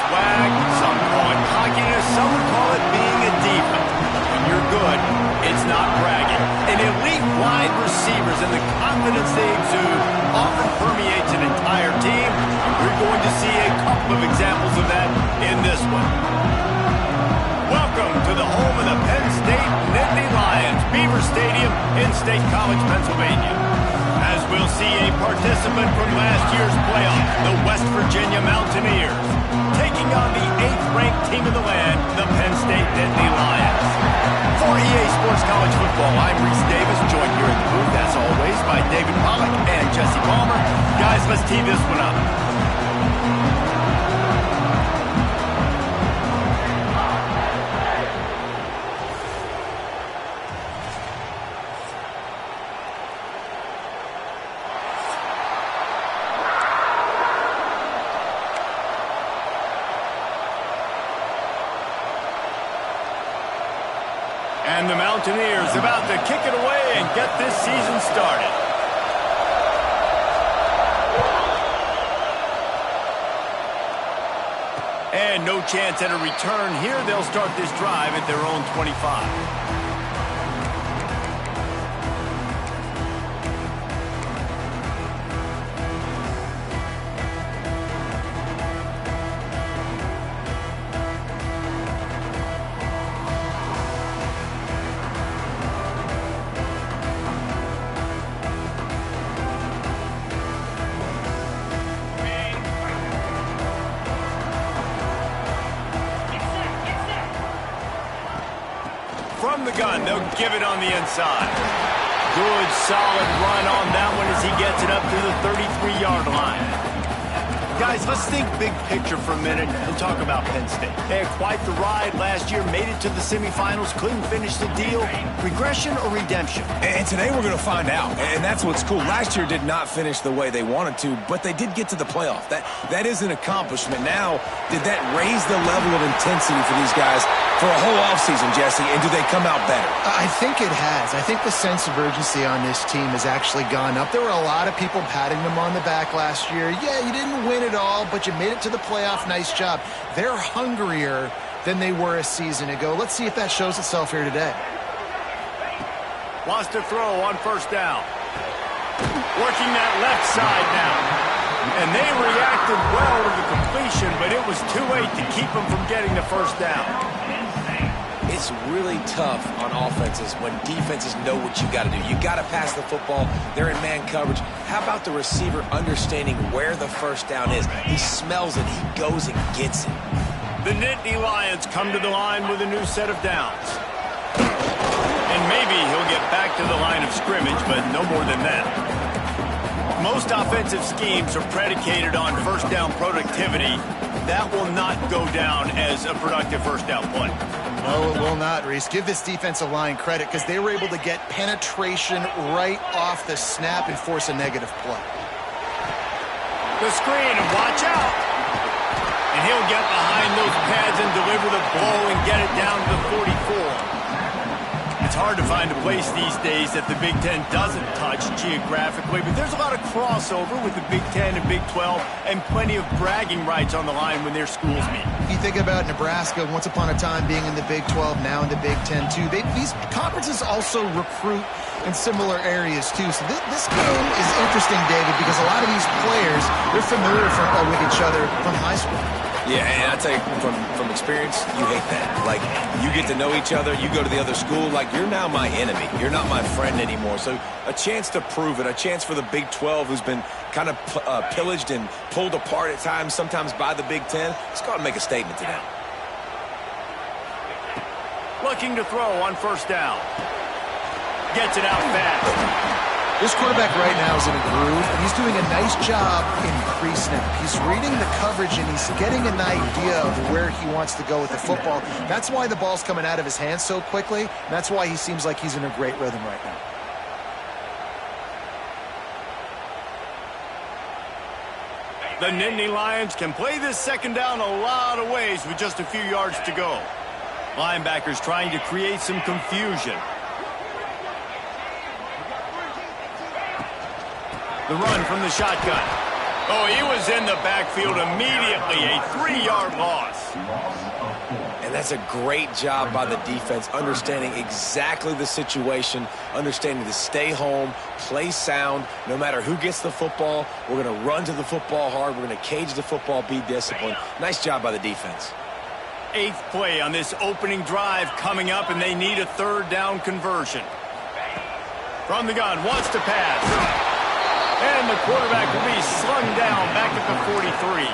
swag, some call it cockiness, some would call it being a diva. When you're good, it's not bragging. And elite wide receivers and the confidence they exude often permeates an entire team. We're going to see a couple of examples of that in this one. Welcome to the home of the Penn State Nittany Lions, Beaver Stadium in State College, Pennsylvania. As we'll see a participant from last year's playoff, the West Virginia Mountaineers, taking on the 8th-ranked team in the land, the Penn State Nittany Lions. For EA Sports College Football, I'm Reese Davis, joined here in the booth, as always, by David Pollack and Jesse Palmer. Guys, let's tee this one up. And the Mountaineers about to kick it away and get this season started. And no chance at a return here. They'll start this drive at their own 25. From the gun, they'll give it on the inside. Good, solid run on that one as he gets it up to the 33-yard line. Guys, let's think big picture for a minute and talk about Penn State. They had quite the ride last year, made it to the semifinals, couldn't finish the deal. Regression or redemption? And today we're going to find out, and that's what's cool. Last year did not finish the way they wanted to, but they did get to the playoff. That is an accomplishment. Now, did that raise the level of intensity for these guys for a whole offseason, Jesse, and do they come out better? I think it has. I think the sense of urgency on this team has actually gone up. There were a lot of people patting them on the back last year. Yeah, you didn't win it all, but you made it to the playoff. Nice job. They're hungrier than they were a season ago. Let's see if that shows itself here today. Wants to throw on first down. Working that left side now. And they reacted well to the completion, but it was too late to keep them from getting the first down. It's really tough on offenses when defenses know what you got to do. You got to pass the football. They're in man coverage. How about the receiver understanding where the first down is? He smells it. He goes and gets it. The Nittany Lions come to the line with a new set of downs. And maybe he'll get back to the line of scrimmage, but no more than that. Most offensive schemes are predicated on first down productivity. That will not go down as a productive first down play. No, it will not, Reese. Give this defensive line credit because they were able to get penetration right off the snap and force a negative play. The screen, and watch out. And he'll get behind those pads and deliver the blow and get it down to the 44. It's hard to find a place these days that the Big Ten doesn't touch geographically, but there's a lot of crossover with the Big Ten and Big 12 and plenty of bragging rights on the line when their schools meet. You think about Nebraska, once upon a time being in the Big 12, now in the Big 10 too. These conferences also recruit in similar areas too. So this game is interesting, David, because a lot of these players, they're familiar with each other from high school. Yeah, and I tell you, from experience, you hate that. Like, you get to know each other, you go to the other school, like, you're now my enemy. You're not my friend anymore. So a chance to prove it, a chance for the Big 12, who's been kind of pillaged and pulled apart at times, sometimes by the Big 10. Let's go out and make a statement to them. Looking to throw on first down. Gets it out fast. This quarterback right now is in a groove, and he's doing a nice job in pre-snap. He's reading the coverage, and he's getting an idea of where he wants to go with the football. That's why the ball's coming out of his hands so quickly, and that's why he seems like he's in a great rhythm right now. The Nittany Lions can play this second down a lot of ways with just a few yards to go. Linebackers trying to create some confusion. The run from the shotgun. Oh, he was in the backfield immediately, a 3-yard loss. And that's a great job by the defense, understanding exactly the situation, understanding to stay home, play sound. No matter who gets the football, we're going to run to the football hard. We're going to cage the football, be disciplined. Nice job by the defense. 8th play on this opening drive coming up, and they need a 3rd down conversion. From the gun, wants to pass. And the quarterback will be slung down back at the 43.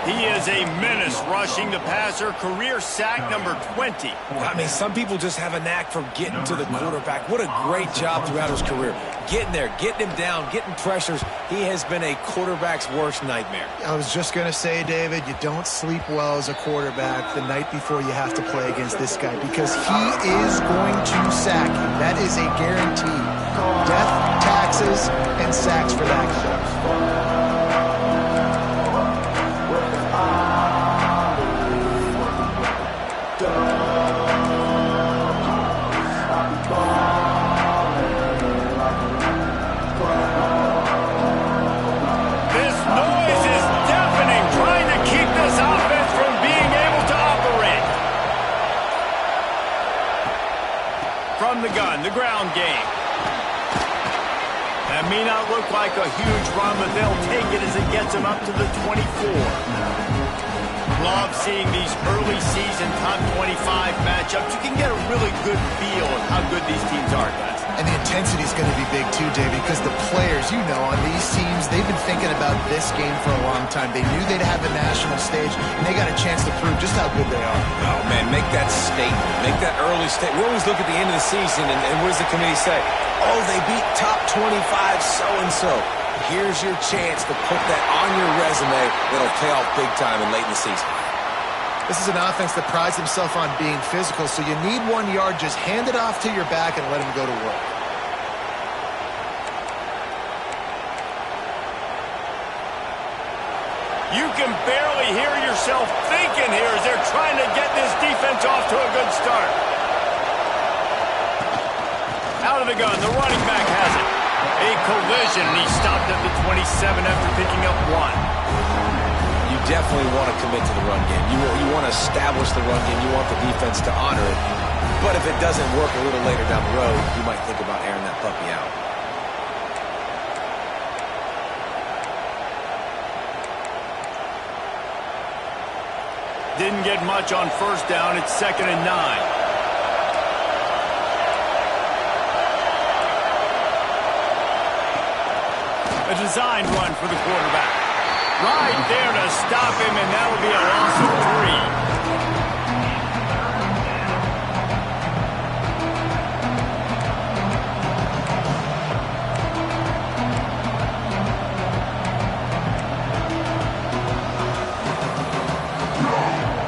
He is a menace rushing the passer, career sack number 20. I mean, some people just have a knack for getting to the quarterback. What a great job throughout his career. Getting there, getting him down, getting pressures. He has been a quarterback's worst nightmare. I was just going to say, David, you don't sleep well as a quarterback the night before you have to play against this guy because he is going to sack you. That is a guarantee. Death, taxes, and sacks for that guy. From the gun, the ground game. That may not look like a huge run, but they'll take it as it gets them up to the 24. Love seeing these early season top 25 matchups. You can get a really good feel of how good these teams are, guys. And the intensity is going to be big too, David, because the players, you know, on these teams, they've been thinking about this game for a long time. They knew they'd have the national stage, and they got a chance to prove just how good they are. Oh, man, make that statement. Make that early statement. We always look at the end of the season, and what does the committee say? Oh, they beat top 25 so-and-so. Here's your chance to put that on your resume that'll pay off big time and late in the season. This is an offense that prides himself on being physical, so you need 1 yard, just hand it off to your back and let him go to work. You can barely hear yourself thinking here as they're trying to get this defense off to a good start. Out of the gun, the running back has it. A collision, and he stopped at the 27 after picking up 1. You definitely want to commit to the run game. You want to establish the run game. You want the defense to honor it. But if it doesn't work a little later down the road, you might think about airing that puppy out. Didn't get much on 1st down. It's 2nd and 9. A design run for the quarterback. Right there to stop him, and that will be a loss of 3.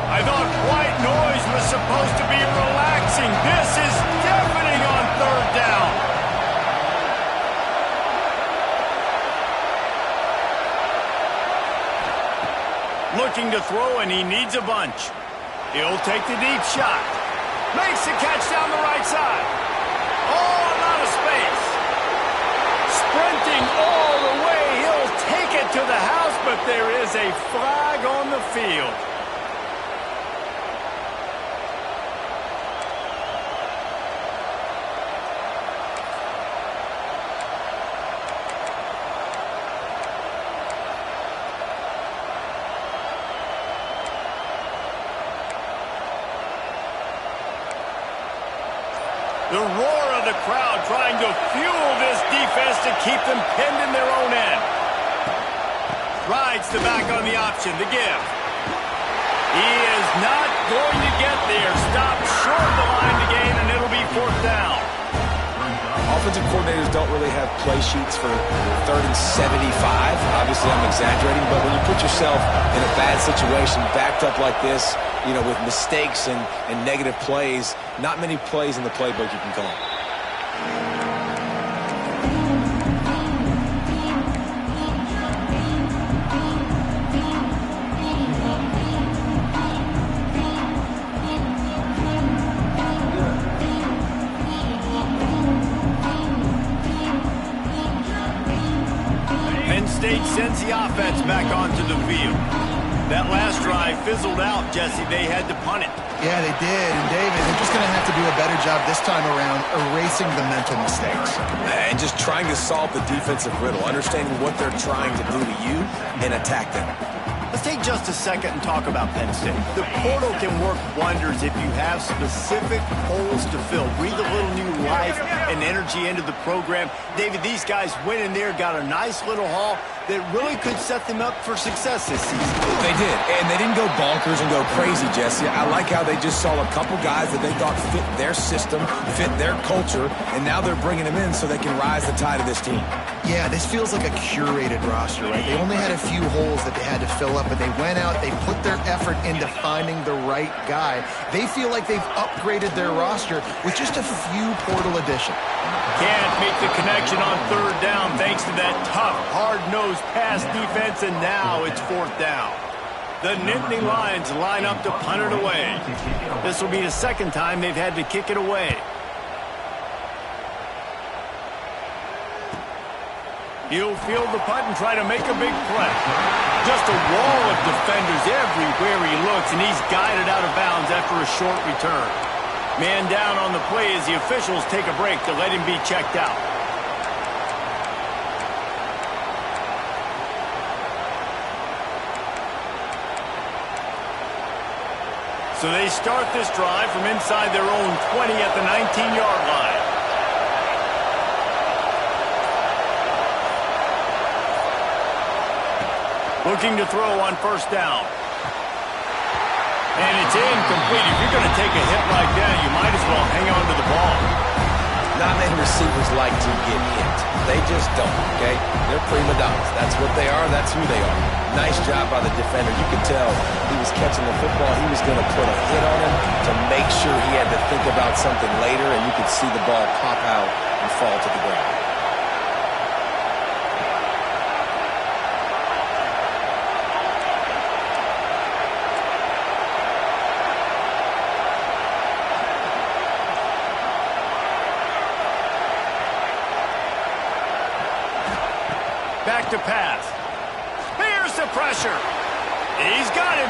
I thought white noise was supposed to be relaxing. This is deafening on 3rd down. Looking to throw, and he needs a bunch. He'll take the deep shot. Makes the catch down the right side. Oh, I'm out of space. Sprinting all the way. He'll take it to the house, but there is a flag on the field. The roar of the crowd trying to fuel this defense to keep them pinned in their own end. Rides the back on the option, the give. He is not going to get there. Stopped short of the line to gain, and it'll be 4th down. Offensive coordinators don't really have play sheets for 3rd and 75. Obviously, I'm exaggerating, but when you put yourself in a bad situation, backed up like this, you know, with mistakes and negative plays, not many plays in the playbook you can call. Penn State sends the offense back onto the field. That last drive fizzled out, Jesse. They had to punt it. Yeah, they did. And, David, they're just going to have to do a better job this time around erasing the mental mistakes. And just trying to solve the defensive riddle, understanding what they're trying to do to you and attack them. Let's take just a second and talk about Penn State. The portal can work wonders if you have specific holes to fill. Breathe a little new life and energy into the program. David, these guys went in there, got a nice little haul that really could set them up for success this season. They did, and they didn't go bonkers and go crazy, Jesse. I like how they just saw a couple guys that they thought fit their system, fit their culture, and now they're bringing them in so they can rise the tide of this team. Yeah, this feels like a curated roster, right? They only had a few holes that they had to fill up, but they went out, they put their effort into finding the right guy. They feel like they've upgraded their roster with just a few portal additions. Can't make the connection on third down thanks to that tough, hard-nosed pass defense, and now it's fourth down. The Nittany Lions line up to punt it away. This will be the second time they've had to kick it away. He'll field the punt and try to make a big play. Just a wall of defenders everywhere he looks, and he's guided out of bounds after a short return. Man down on the play as the officials take a break to let him be checked out. So they start this drive from inside their own 20 at the 19-yard line. Looking to throw on first down. And it's incomplete. If you're going to take a hit like that, you might as well hang on to the ball. Not many receivers like to get hit. They just don't, okay? They're prima donnas. That's what they are. That's who they are. Nice job by the defender. You could tell he was catching the football. He was going to put a hit on him to make sure he had to think about something later, and you could see the ball pop out and fall to the ground. Back to pass. Here's the pressure. He's got him.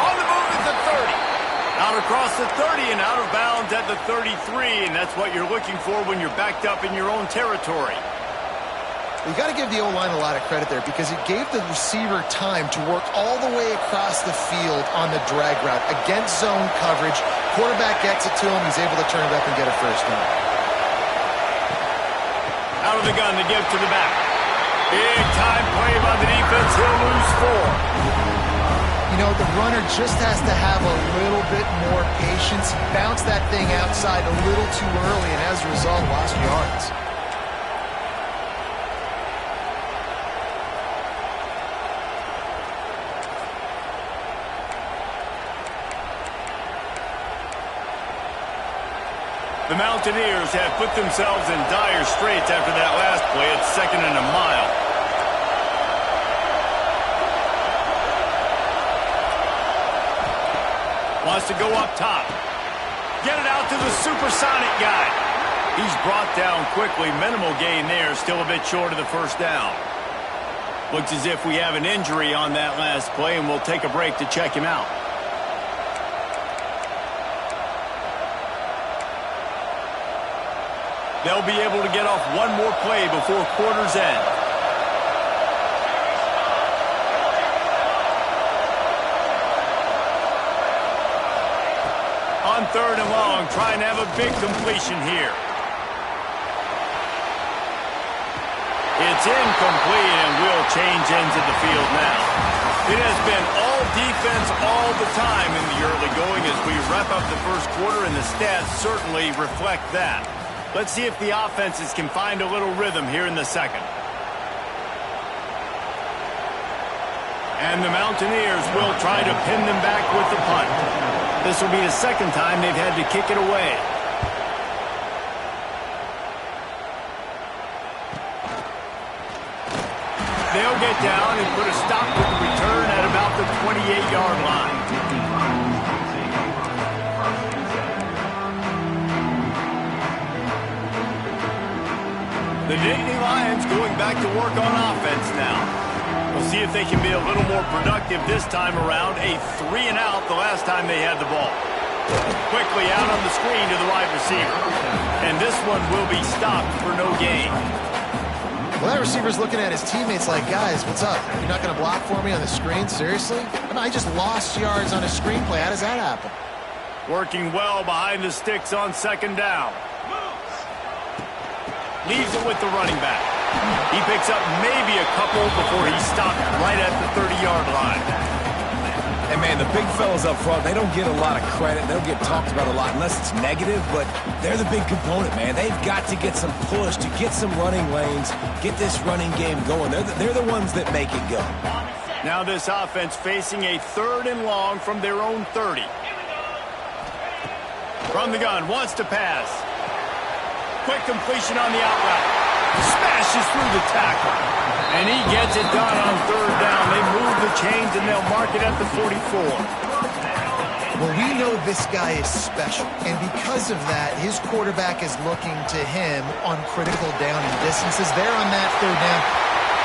On the move at the 30. Out across the 30 and out of bounds at the 33. And that's what you're looking for when you're backed up in your own territory. You got to give the O-line a lot of credit there because it gave the receiver time to work all the way across the field on the drag route against zone coverage. Quarterback gets it to him. He's able to turn it up and get a first down. Out of the gun to give to the back. Big time play by the defense. He'll lose 4. You know, the runner just has to have a little bit more patience. Bounce that thing outside a little too early, and as a result, lost yards. The Mountaineers have put themselves in dire straits after that last play. It's 2nd and a mile. Wants to go up top. Get it out to the supersonic guy. He's brought down quickly. Minimal gain there. Still a bit short of the first down. Looks as if we have an injury on that last play, and we'll take a break to check him out. They'll be able to get off one more play before quarter's end. On 3rd and long, trying to have a big completion here. It's incomplete, and will change ends of the field now. It has been all defense all the time in the early going as we wrap up the first quarter, and the stats certainly reflect that. Let's see if the offenses can find a little rhythm here in the second. And the Mountaineers will try to pin them back with the punt. This will be the second time they've had to kick it away. They'll get down and put a stop to the return at about the 28-yard line. The Nittany Lions going back to work on offense now. We'll see if they can be a little more productive this time around. A 3-and-out the last time they had the ball. Quickly out on the screen to the wide receiver. And this one will be stopped for no gain. Well, that receiver's looking at his teammates like, guys, what's up? You're not going to block for me on the screen? Seriously? I mean, I just lost yards on a screenplay. How does that happen? Working well behind the sticks on second down. Leaves it with the running back. He picks up maybe a couple before he's stopped right at the 30-yard line. And, man, the big fellas up front, they don't get a lot of credit. They don't get talked about a lot unless it's negative, but they're the big component, man. They've got to get some push to get some running lanes, get this running game going. They're the ones that make it go. Now this offense facing a 3rd and long from their own 30. From the gun, wants to pass. Quick completion on the out route. Smashes through the tackle. And he gets it done on 3rd down. They move the chains and they'll mark it at the 44. Well, we know this guy is special. And because of that, his quarterback is looking to him on critical down and distances. There on that 3rd down.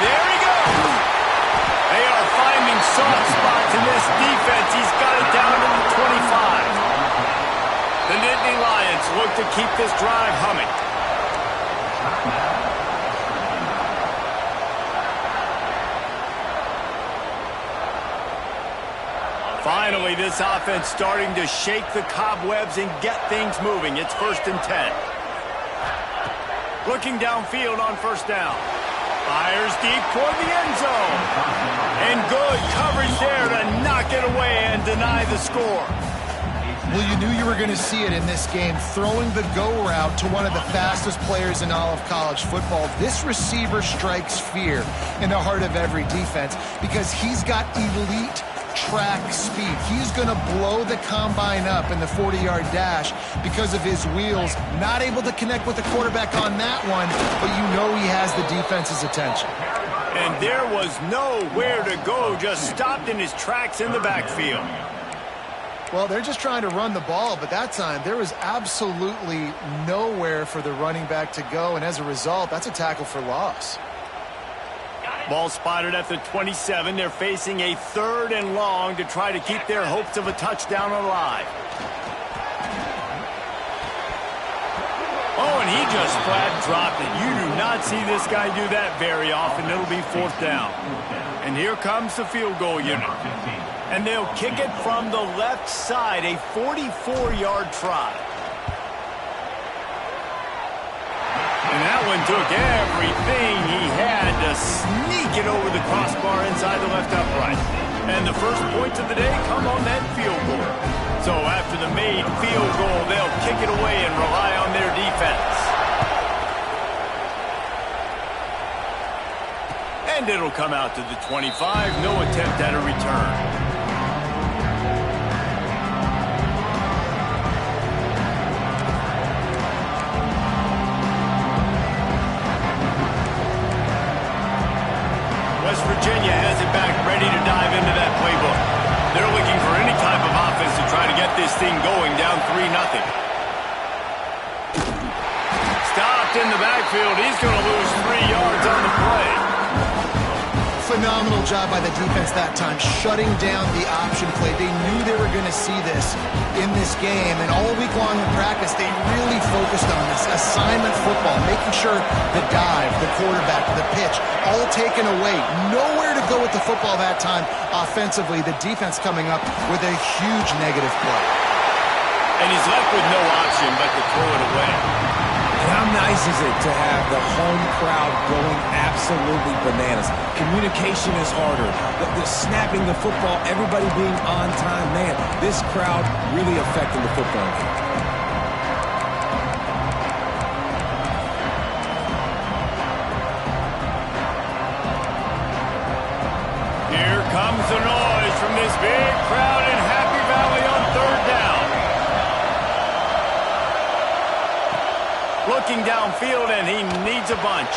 There he goes. They are finding soft spots in this defense. He's got it down to the 25. The Nittany Lions look to keep this drive humming. Finally, this offense starting to shake the cobwebs and get things moving. It's 1st and 10. Looking downfield on 1st down. Fires deep toward the end zone. And good coverage there to knock it away and deny the score. Well, you knew you were going to see it in this game, throwing the go route to one of the fastest players in all of college football. This receiver strikes fear in the heart of every defense because he's got elite track speed. He's going to blow the combine up in the 40-yard dash because of his wheels. Not able to connect with the quarterback on that one, but you know he has the defense's attention. And there was nowhere to go, just stopped in his tracks in the backfield. Well, they're just trying to run the ball, but that time there was absolutely nowhere for the running back to go, and as a result, that's a tackle for loss. Ball spotted at the 27. They're facing a 3rd and long to try to keep their hopes of a touchdown alive. Oh, and he just flat dropped it. You do not see this guy do that very often. It'll be 4th down. And here comes the field goal unit. And they'll kick it from the left side, a 44-yard try. And that one took everything he had to sneak it over the crossbar inside the left upright. And the first points of the day come on that field goal. So after the made field goal, they'll kick it away and rely on their defense. And it'll come out to the 25. No attempt at a return. West Virginia has it back, ready to dive into that playbook. They're looking for any type of offense to try to get this thing going, down 3-0. Stopped in the backfield. He's going to lose 3 yards on the play. Phenomenal job by the defense that time, shutting down the option play. They knew they were going to see this in this game, and all week long in practice, they really focused on this assignment football, making sure the dive, the quarterback, the pitch, all taken away. Nowhere to go with the football that time offensively. The defense coming up with a huge negative play. And he's left with no option but to throw it away. And how nice is it to have the home crowd going absolutely bananas? Communication is harder. The snapping the football, everybody being on time. Man, this crowd really affecting the football game. Here comes the noise from this big crowd in Happy Valley on 3rd down. Looking downfield, and he needs a bunch.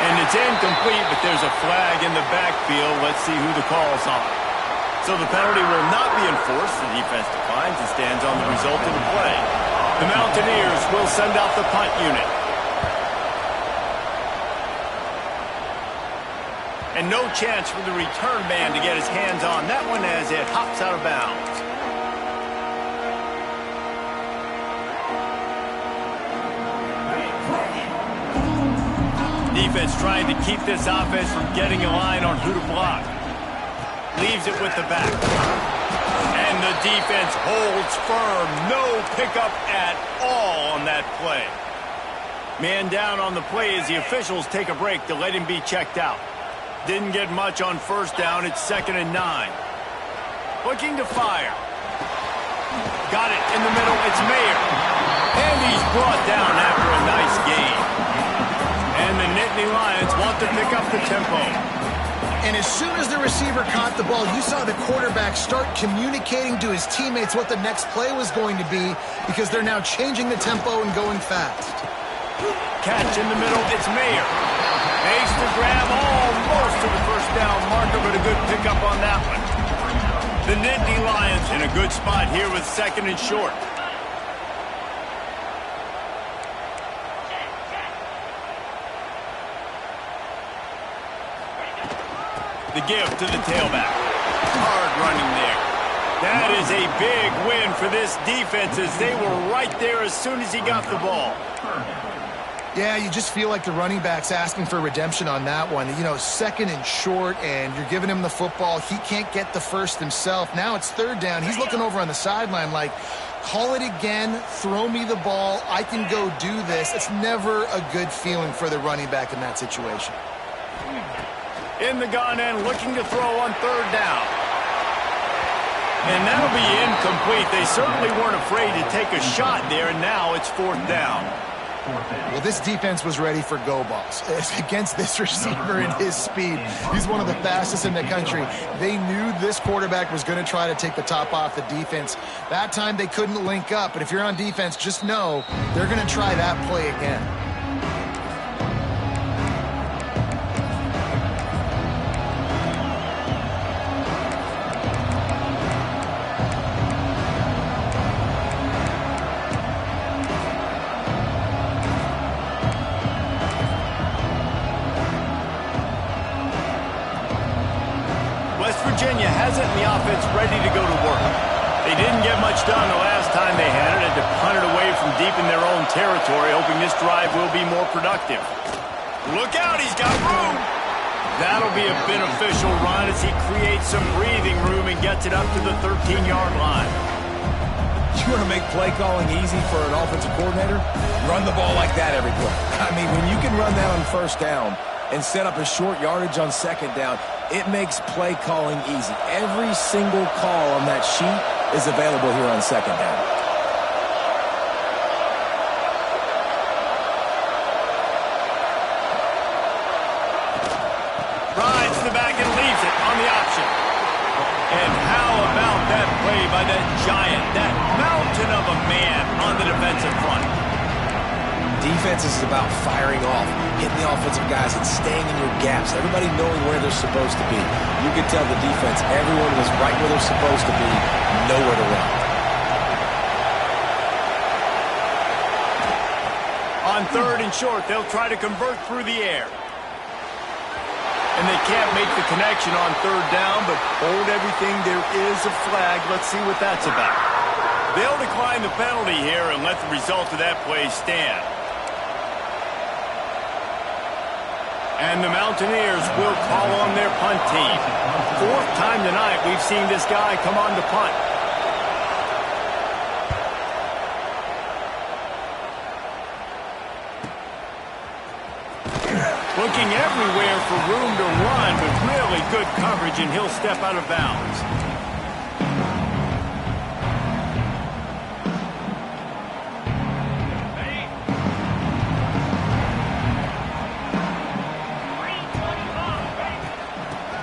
And it's incomplete, but there's a flag in the backfield. Let's see who the call's on. So the penalty will not be enforced. The defense declines and stands on the result of the play. The Mountaineers will send out the punt unit. And no chance for the return man to get his hands on that one as it hops out of bounds. Defense trying to keep this offense from getting a line on who to block. Leaves it with the back. And the defense holds firm. No pickup at all on that play. Man down on the play as the officials take a break to let him be checked out. Didn't get much on first down. It's 2nd and 9. Looking to fire. Got it in the middle. It's Mayer. And he's brought down after a nice gain. And the Nittany Lions want to pick up the tempo. And as soon as the receiver caught the ball, you saw the quarterback start communicating to his teammates what the next play was going to be because they're now changing the tempo and going fast. Catch in the middle. It's Mayer. Makes the grab almost to the first down marker, but a good pickup on that one. The Nittany Lions in a good spot here with 2nd and short. The give to the tailback. Hard running there. That is a big win for this defense as they were right there as soon as he got the ball. Yeah, you just feel like the running back's asking for redemption on that one. You know, 2nd and short, and you're giving him the football. He can't get the first himself. Now it's 3rd down. He's looking over on the sideline like, call it again, throw me the ball, I can go do this. It's never a good feeling for the running back in that situation. In the gun and looking to throw on 3rd down. And that'll be incomplete. They certainly weren't afraid to take a shot there, and now it's 4th down. Well, this defense was ready for go balls. Against this receiver and his speed, he's one of the fastest in the country. They knew this quarterback was going to try to take the top off the defense. That time they couldn't link up, but if you're on defense, just know they're going to try that play again. Virginia has it in the offense ready to go to work. They didn't get much done the last time they had it, had to punt it away from deep in their own territory, hoping this drive will be more productive. Look out, he's got room. That'll be a beneficial run as he creates some breathing room and gets it up to the 13-yard line. You want to make play calling easy for an offensive coordinator? Run the ball like that every play. I mean, when you can run that on first down and set up a short yardage on 2nd down, it makes play calling easy. Every single call on that sheet is available here on 2nd down. Rides to the back and leaves it on the option. And how about that play by that giant, that mountain of a man on the defensive front? Defense is about firing off, hitting the offensive guys and staying in your gaps. Everybody knowing where they're supposed to be. You can tell the defense, everyone was right where they're supposed to be, nowhere to run. On 3rd and short, they'll try to convert through the air. And they can't make the connection on 3rd down, but hold everything, there is a flag. Let's see what that's about. They'll decline the penalty here and let the result of that play stand. And the Mountaineers will call on their punt team. 4th time tonight we've seen this guy come on to punt. Looking everywhere for room to run with really good coverage, and he'll step out of bounds.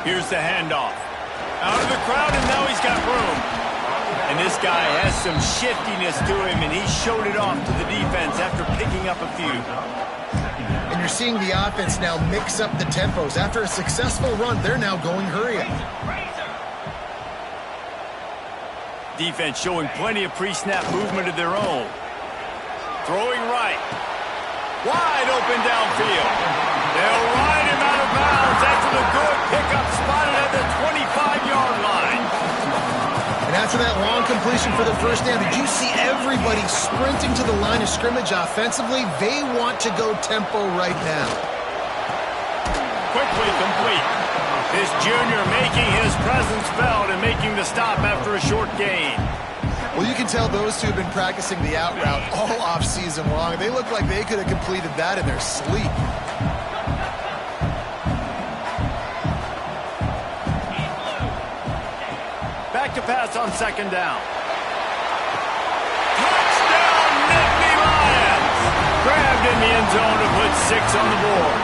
Here's the handoff. Out of the crowd, and now he's got room. And this guy has some shiftiness to him, and he showed it off to the defense after picking up a few. And you're seeing the offense now mix up the tempos. After a successful run, they're now going hurry up. Defense showing plenty of pre-snap movement of their own. Throwing right. Wide open downfield. They'll ride him out of bounds after the good completion for the first down. Did you see everybody sprinting to the line of scrimmage offensively? They want to go tempo right now. Quickly complete. This junior making his presence felt and making the stop after a short gain. Well, you can tell those two have been practicing the out route all off-season long. They look like they could have completed that in their sleep. Back to pass on second down. Touchdown, Nittany Lions! Grabbed in the end zone to put 6 on the board.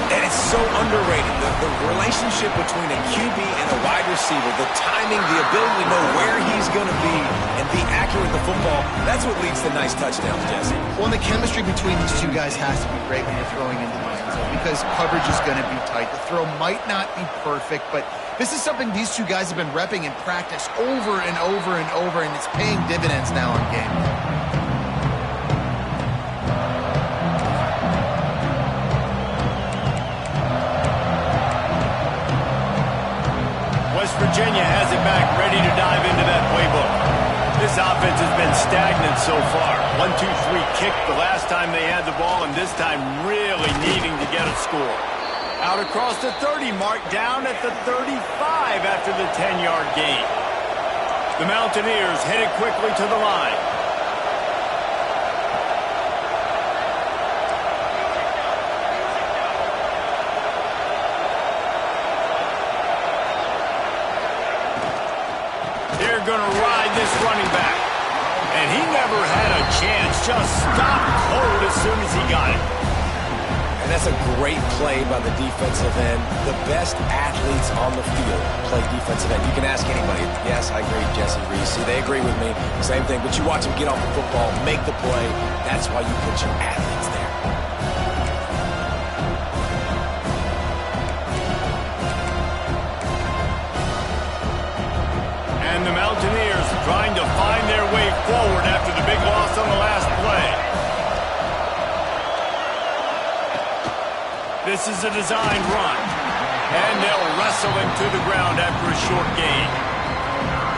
And it's so underrated. The relationship between a QB and a wide receiver, the timing, the ability to know where he's going to be and be accurate with the football, that's what leads to nice touchdowns, Jesse. Well, and the chemistry between these two guys has to be great when you're throwing into the end zone because coverage is going to be tight. The throw might not be perfect, but this is something these two guys have been repping in practice over and over and over, and it's paying dividends now on game day. West Virginia has it back, ready to dive into that playbook. This offense has been stagnant so far. 1-2-3 kick the last time they had the ball, and this time really needing to get a score. Out across the 30 mark, down at the 35 after the 10-yard gain. The Mountaineers headed quickly to the line. They're going to ride this running back. And he never had a chance, just stopped cold as soon as he got it. And that's a great play by the defensive end. The best athletes on the field play defensive end. You can ask anybody. Yes, I agree, Jesse Reese. See, they agree with me. Same thing. But you watch them get off the football, make the play. That's why you put your athletes there. And the Mountaineers trying to find their way forward after the big loss on the last play. This is a designed run. And they'll wrestle him to the ground after a short gain.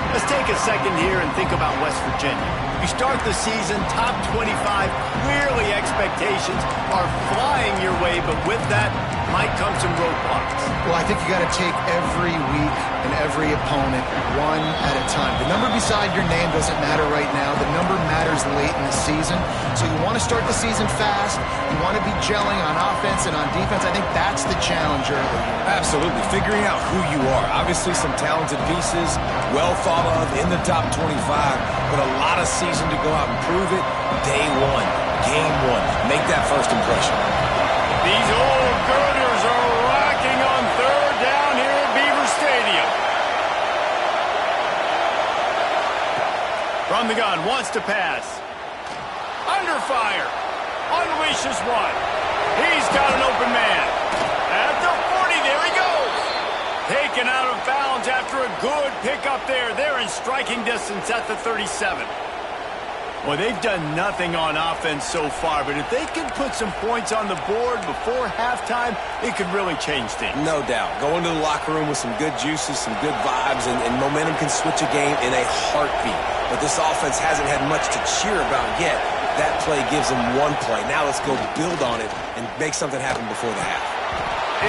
Let's take a second here and think about West Virginia. You start the season top 25. Clearly expectations are flying your way, but with that might come some roadblocks. Well, I think you got to take every week and every opponent one at a time. The number beside your name doesn't matter right now. The number matters late in the season. So you want to start the season fast. You want to be gelling on offense and on defense. I think that's the challenge early. Absolutely. Figuring out who you are. Obviously some talented pieces, well thought of in the top 25, but a lot of season to go out and prove it. Day one, game one. Make that first impression. These old girders are rocking on third down here at Beaver Stadium. From the gun, wants to pass. Under fire. Unleashes one. He's got an open man. At the 40, there he goes. Taken out of bounds after a good pickup there. They're in striking distance at the 37. Well, they've done nothing on offense so far, but if they can put some points on the board before halftime, it could really change things. No doubt. Go into the locker room with some good juices, some good vibes, and momentum can switch a game in a heartbeat. But this offense hasn't had much to cheer about yet. That play gives them one play. Now let's go build on it and make something happen before the half.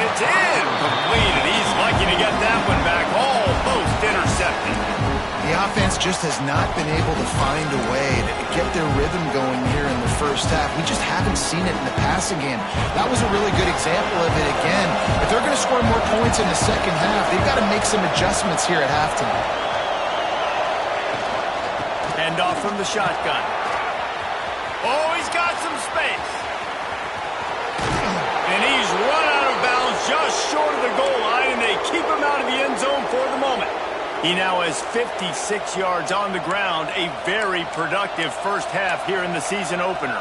It's incomplete, and he's lucky to get that one back. Almost intercepted. The offense just has not been able to find a way to get their rhythm going here in the first half. We just haven't seen it in the passing game. That was a really good example of it again. If they're going to score more points in the second half, they've got to make some adjustments here at halftime. Hand off from the shotgun. Oh, he's got some space. And he's run out of bounds just short of the goal line, and they keep him out of the end zone for the moment. He now has 56 yards on the ground, a very productive first half here in the season opener.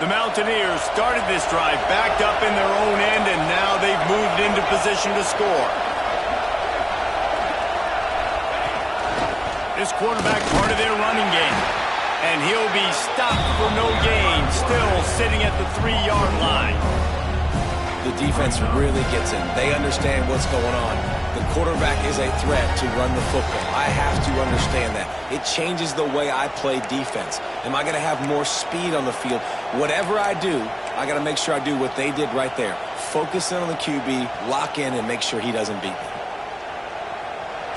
The Mountaineers started this drive backed up in their own end, and now they've moved into position to score. This quarterback part of their running game. And he'll be stopped for no gain, still sitting at the 3-yard line. The defense really gets it. They understand what's going on. The quarterback is a threat to run the football. I have to understand that. It changes the way I play defense. Am I going to have more speed on the field? Whatever I do, I got to make sure I do what they did right there. Focus in on the QB, lock in, and make sure he doesn't beat me.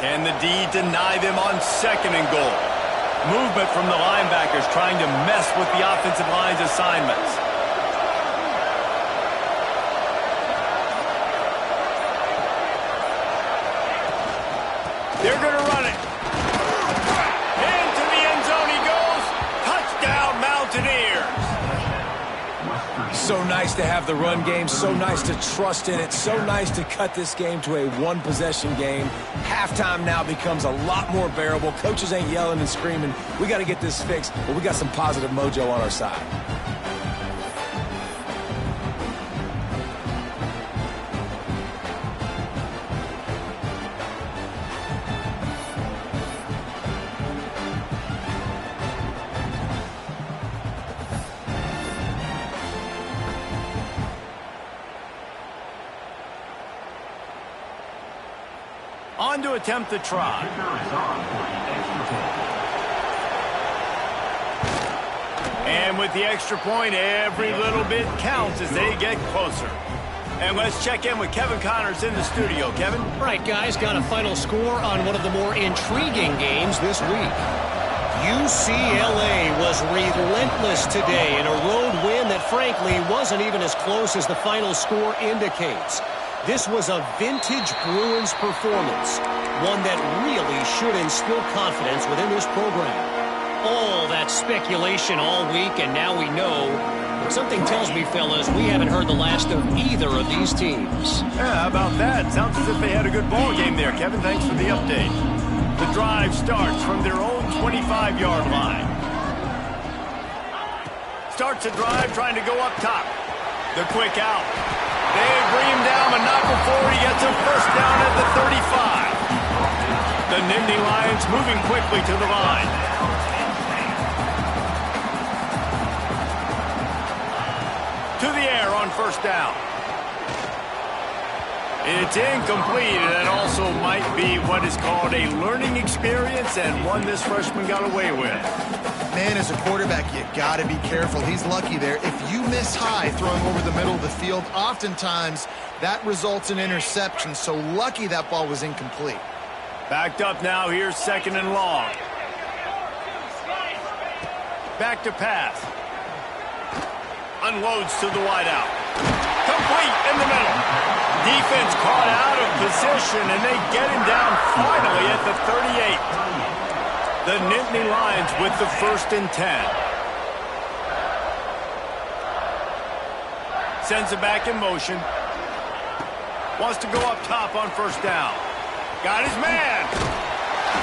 Can the D deny them on 2nd and goal? Movement from the linebackers trying to mess with the offensive line's assignments. They're going to run it. Into the end zone he goes. Touchdown, Mountaineers. So nice to have the run game. So nice to trust in it. So nice to cut this game to a one-possession game. Halftime now becomes a lot more bearable. Coaches ain't yelling and screaming. We got to get this fixed, but we got some positive mojo on our side. On to attempt the try. And with the extra point, every little bit counts as they get closer. And let's check in with Kevin Connors in the studio. Kevin? All right, guys, got a final score on one of the more intriguing games this week. UCLA was relentless today in a road win that, frankly, wasn't even as close as the final score indicates. This was a vintage Bruins performance, one that really should instill confidence within this program. All that speculation all week, and now we know. Something tells me, fellas, we haven't heard the last of either of these teams. Yeah, how about that? Sounds as if they had a good ball game there, Kevin. Thanks for the update. The drive starts from their own 25-yard line. Starts a drive trying to go up top. The quick out. They bring him down, but not before he gets a first down at the 35. The Nittany Lions moving quickly to the line. To the air on first down. It's incomplete, and it also might be what is called a learning experience, and one this freshman got away with. Man, as a quarterback, you got to be careful. He's lucky there. If you miss high throwing over the middle of the field, oftentimes that results in interception. So lucky that ball was incomplete. Backed up now. Here's 2nd and long. Back to pass. Unloads to the wideout. Complete in the middle. Defense caught out of position, and they get him down finally at the 38. The Nittany Lions with the 1st and 10. Sends it back in motion. Wants to go up top on first down. Got his man.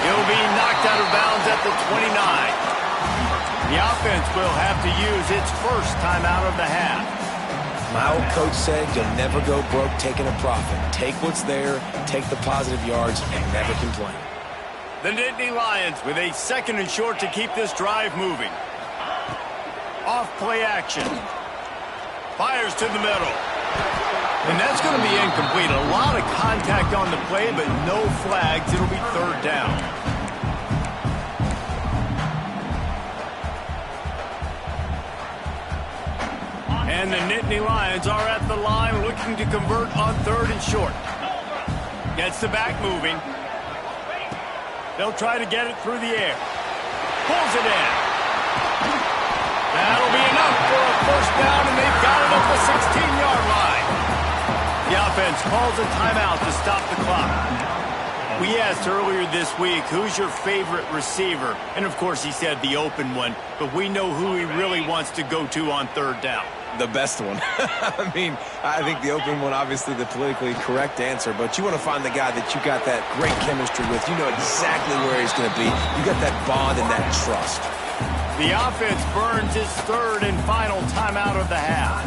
He'll be knocked out of bounds at the 29. The offense will have to use its first timeout of the half. My old coach said you'll never go broke taking a profit. Take what's there, take the positive yards, and never complain. The Nittany Lions with a 2nd and short to keep this drive moving. Off play action. Fires to the middle. And that's going to be incomplete. A lot of contact on the play, but no flags. It'll be 3rd down. And the Nittany Lions are at the line looking to convert on 3rd and short. Gets the back moving. They'll try to get it through the air. Pulls it in. That'll be enough for a first down, and they've got it at the 16-yard line. The offense calls a timeout to stop the clock. We asked earlier this week, who's your favorite receiver? And, of course, he said the open one, but we know who he really wants to go to on 3rd down. The best one. I mean, I think the open one, obviously the politically correct answer, but you want to find the guy that you got that great chemistry with. You know exactly where he's going to be. You got that bond and that trust. The offense burns its 3rd and final timeout of the half.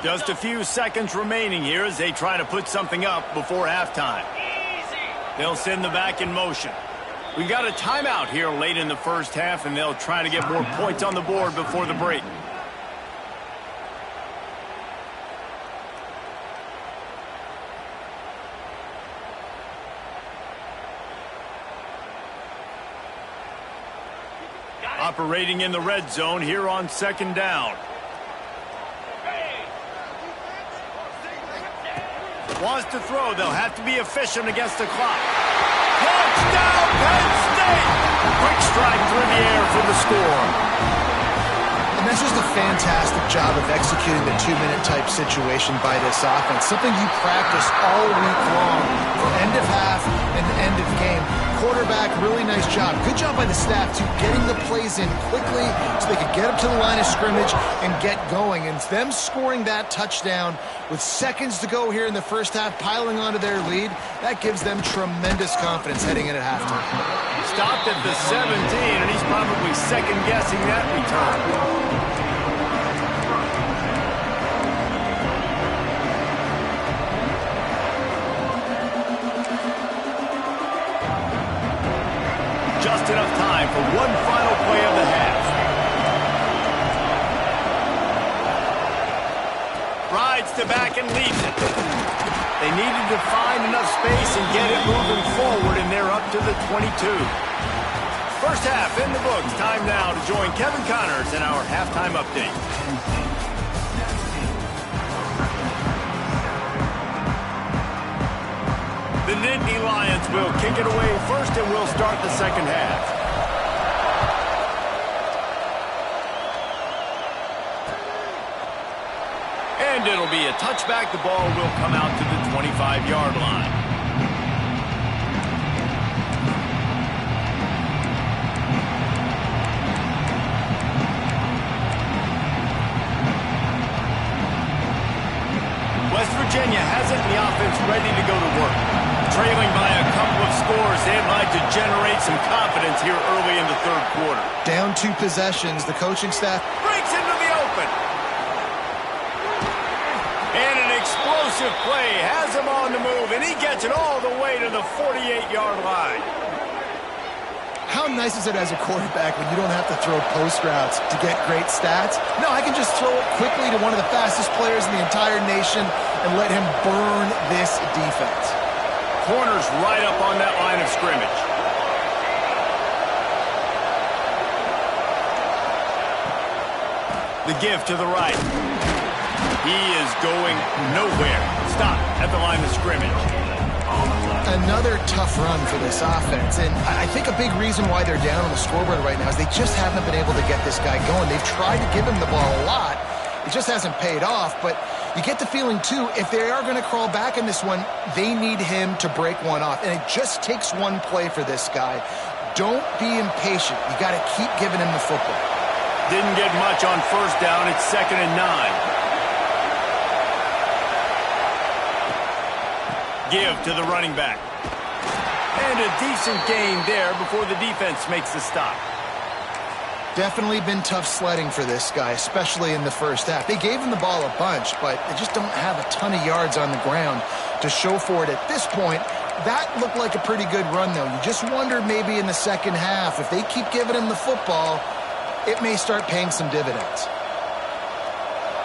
Just a few seconds remaining here as they try to put something up before halftime. They'll send the back in motion. We've got a timeout here late in the first half, and they'll try to get more points on the board before the break. Operating in the red zone here on second down. Wants to throw. They'll have to be efficient against the clock. Touchdown, Penn State! Quick strike through the air for the score. And that's just a fantastic job of executing the two-minute type situation by this offense. Something you practice all week long for end of half and end of game. Quarterback, really nice job. Good job by the staff, too, getting the plays in quickly so they could get up to the line of scrimmage and get going. And them scoring that touchdown with seconds to go here in the first half, piling onto their lead, that gives them tremendous confidence heading in at halftime. Stopped at the 17, and he's probably second-guessing that return. Just enough time for one final play of the half. Rides to back and leads it. They needed to find enough space and get it moving forward, and they're up to the 22. First half in the books. Time now to join Kevin Connors in our halftime update. The Nittany Lions will kick it away first, and we'll start the second half. And it'll be a touchback. The ball will come out to the 25-yard line. West Virginia has it, and the offense ready to go to work. Trailing by a couple of scores, they'd like to generate some confidence here early in the third quarter. Down 2 possessions, the coaching staff Breaks into the open. And an explosive play has him on the move, and he gets it all the way to the 48-yard line. How nice is it as a quarterback when you don't have to throw post routes to get great stats? No, I can just throw it quickly to one of the fastest players in the entire nation and let him burn this defense. Corners right up on that line of scrimmage. The give to the right. He is going nowhere. Stop at the line of scrimmage. Another tough run for this offense, and I think a big reason why they're down on the scoreboard right now is they just haven't been able to get this guy going. They've tried to give him the ball a lot. It just hasn't paid off, but you get the feeling, too, if they are going to crawl back in this one, they need him to break one off, and it just takes one play for this guy. Don't be impatient. You got to keep giving him the football. Didn't get much on first down. It's 2nd and 9. Give to the running back. And a decent gain there before the defense makes the stop. Definitely been tough sledding for this guy, especially in the first half. They gave him the ball a bunch, but they just don't have a ton of yards on the ground to show for it at this point. That looked like a pretty good run, though. You just wonder maybe in the second half, if they keep giving him the football, it may start paying some dividends.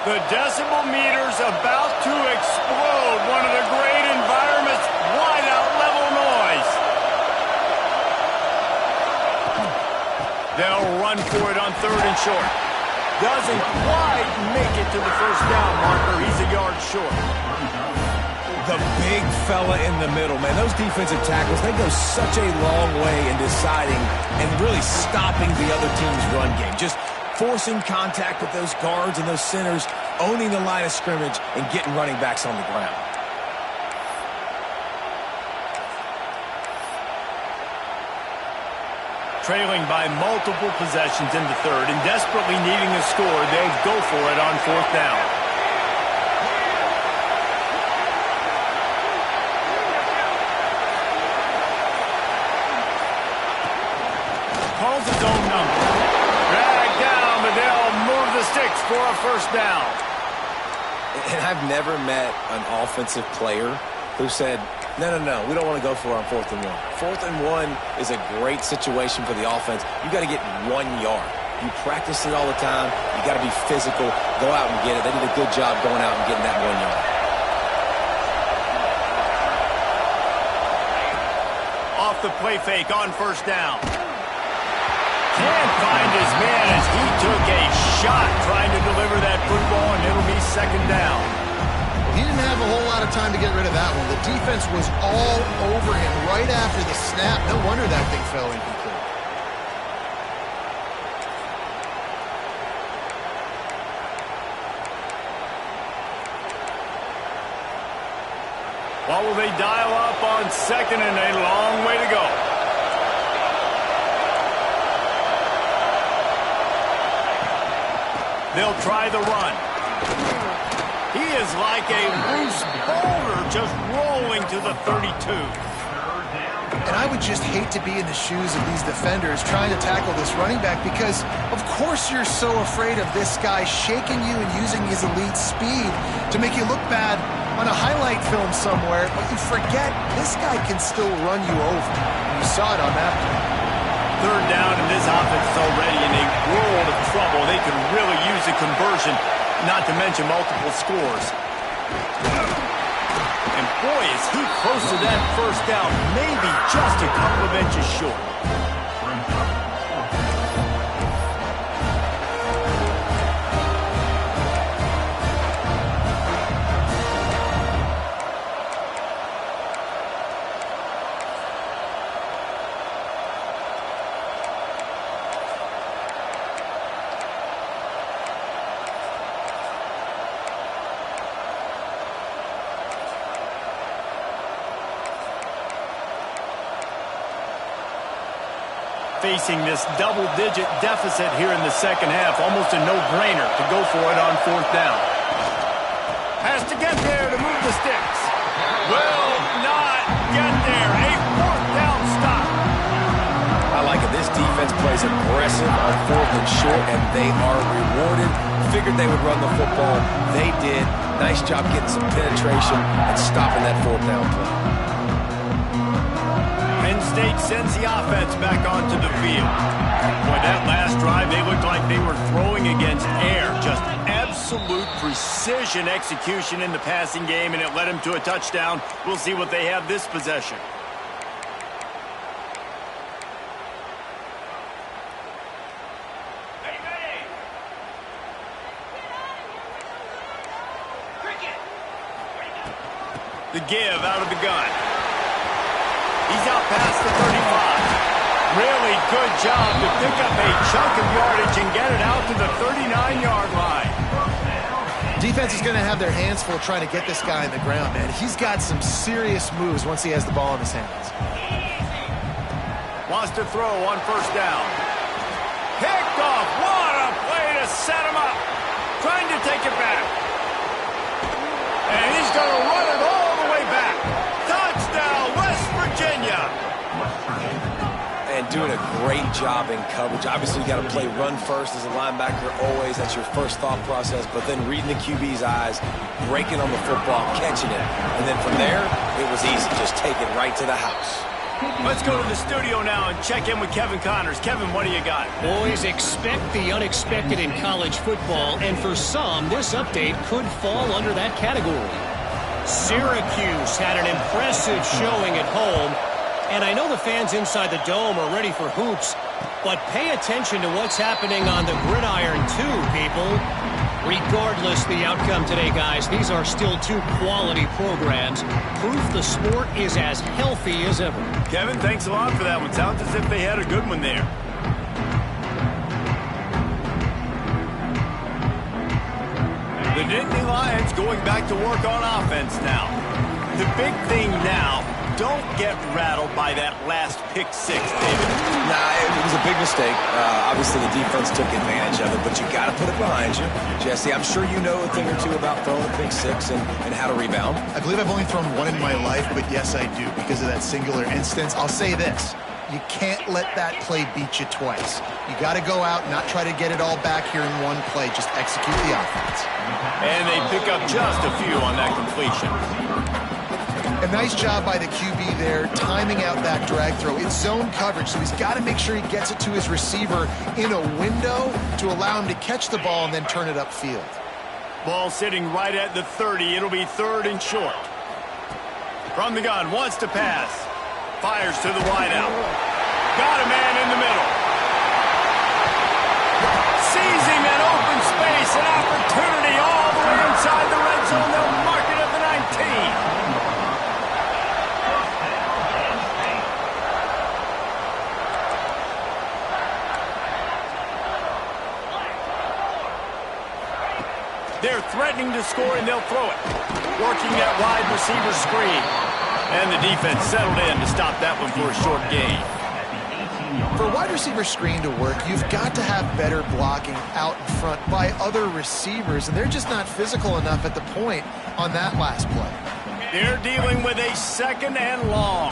The decibel meter's about to explode. One of the great environments, wide out level noise. They'll run for it on 3rd and short. Doesn't quite make it to the first down marker. He's a yard short. The big fella in the middle, man. Those defensive tackles, they go such a long way in deciding and really stopping the other team's run game. Just forcing contact with those guards and those centers, owning the line of scrimmage, and getting running backs on the ground. Trailing by multiple possessions in the third and desperately needing a score, they'll go for it on 4th down. Calls his own number. Dragged down, but they'll move the sticks for a first down. And I've never met an offensive player who said, no, we don't want to go for it on 4th and 1. 4th and 1 is a great situation for the offense. You got to get 1 yard. You practice it all the time. You got to be physical. Go out and get it. They did a good job going out and getting that 1 yard. Off the play fake on 1st down. Can't find his man as he took a shot trying to deliver that football, and it'll be 2nd down. He didn't have a whole lot of time to get rid of that one. The defense was all over him right after the snap. No wonder that thing fell incomplete. What will they dial up on 2nd and a long way to go? They'll try the run. He is like a loose boulder just rolling to the 32. And I would just hate to be in the shoes of these defenders trying to tackle this running back because, of course, you're so afraid of this guy shaking you and using his elite speed to make you look bad on a highlight film somewhere, but you forget this guy can still run you over. You saw it on that play. 3rd down, and this offense is already in a world of trouble. They could really use a conversion, not to mention multiple scores. And boy, is he close to that 1st down, maybe just a couple of inches short. Facing this double-digit deficit here in the 2nd half, almost a no-brainer to go for it on 4th down. Has to get there to move the sticks. Will not get there. A 4th down stop. I like it. This defense plays aggressive on 4th and short, and they are rewarded. Figured they would run the football. They did. Nice job getting some penetration and stopping that 4th down play. Penn State sends the offense back onto the field. Boy, that last drive, they looked like they were throwing against air. Just absolute precision execution in the passing game, and it led them to a touchdown. We'll see what they have this possession. The give out of the gun. He's out past the 35. Really good job to pick up a chunk of yardage and get it out to the 39-yard line. Defense is going to have their hands full trying to get this guy on the ground, man. He's got some serious moves once he has the ball in his hands. Wants to throw on 1st down. Picked off. What a play to set him up. Trying to take it back. And he's going to run it all the way back. Touchdown, West Virginia. And doing a great job in coverage. Obviously, you got to play run first as a linebacker always. That's your first thought process. But then reading the QB's eyes, breaking on the football, catching it. And then from there, it was easy. Just take it right to the house. Let's go to the studio now and check in with Kevin Connors. Kevin, what do you got? Boys, expect the unexpected in college football, and for some, this update could fall under that category. Syracuse had an impressive showing at home, and I know the fans inside the Dome are ready for hoops, but pay attention to what's happening on the gridiron too, people. Regardless the outcome today, guys, these are still two quality programs. Proof the sport is as healthy as ever. Kevin, thanks a lot for that one. Sounds as if they had a good one there. The Nittany Lions going back to work on offense now. The big thing now, don't get rattled by that last pick six, David. Nah, it was a big mistake. Obviously, the defense took advantage of it, but you got to put it behind you. Jesse, I'm sure you know a thing or two about throwing a pick six and how to rebound. I believe I've only thrown one in my life, but yes, I do. Because of that singular instance, I'll say this. You can't let that play beat you twice. You got to go out and not try to get it all back here in one play. Just execute the offense. And they pick up just a few on that completion. A nice job by the QB there, timing out that drag throw. It's zone coverage, so he's got to make sure he gets it to his receiver in a window to allow him to catch the ball and then turn it upfield. Ball sitting right at the 30. It'll be 3rd and short. From the gun, wants to pass. Fires to the wideout. Got a man in the middle. Sees him in open space. An opportunity all the way inside the red zone. They'll mark it at the 19. They're threatening to score, and they'll throw it. Working that wide receiver screen. And the defense settled in to stop that one for a short gain. For a wide receiver screen to work, you've got to have better blocking out in front by other receivers, and they're just not physical enough at the point on that last play. They're dealing with a 2nd and long.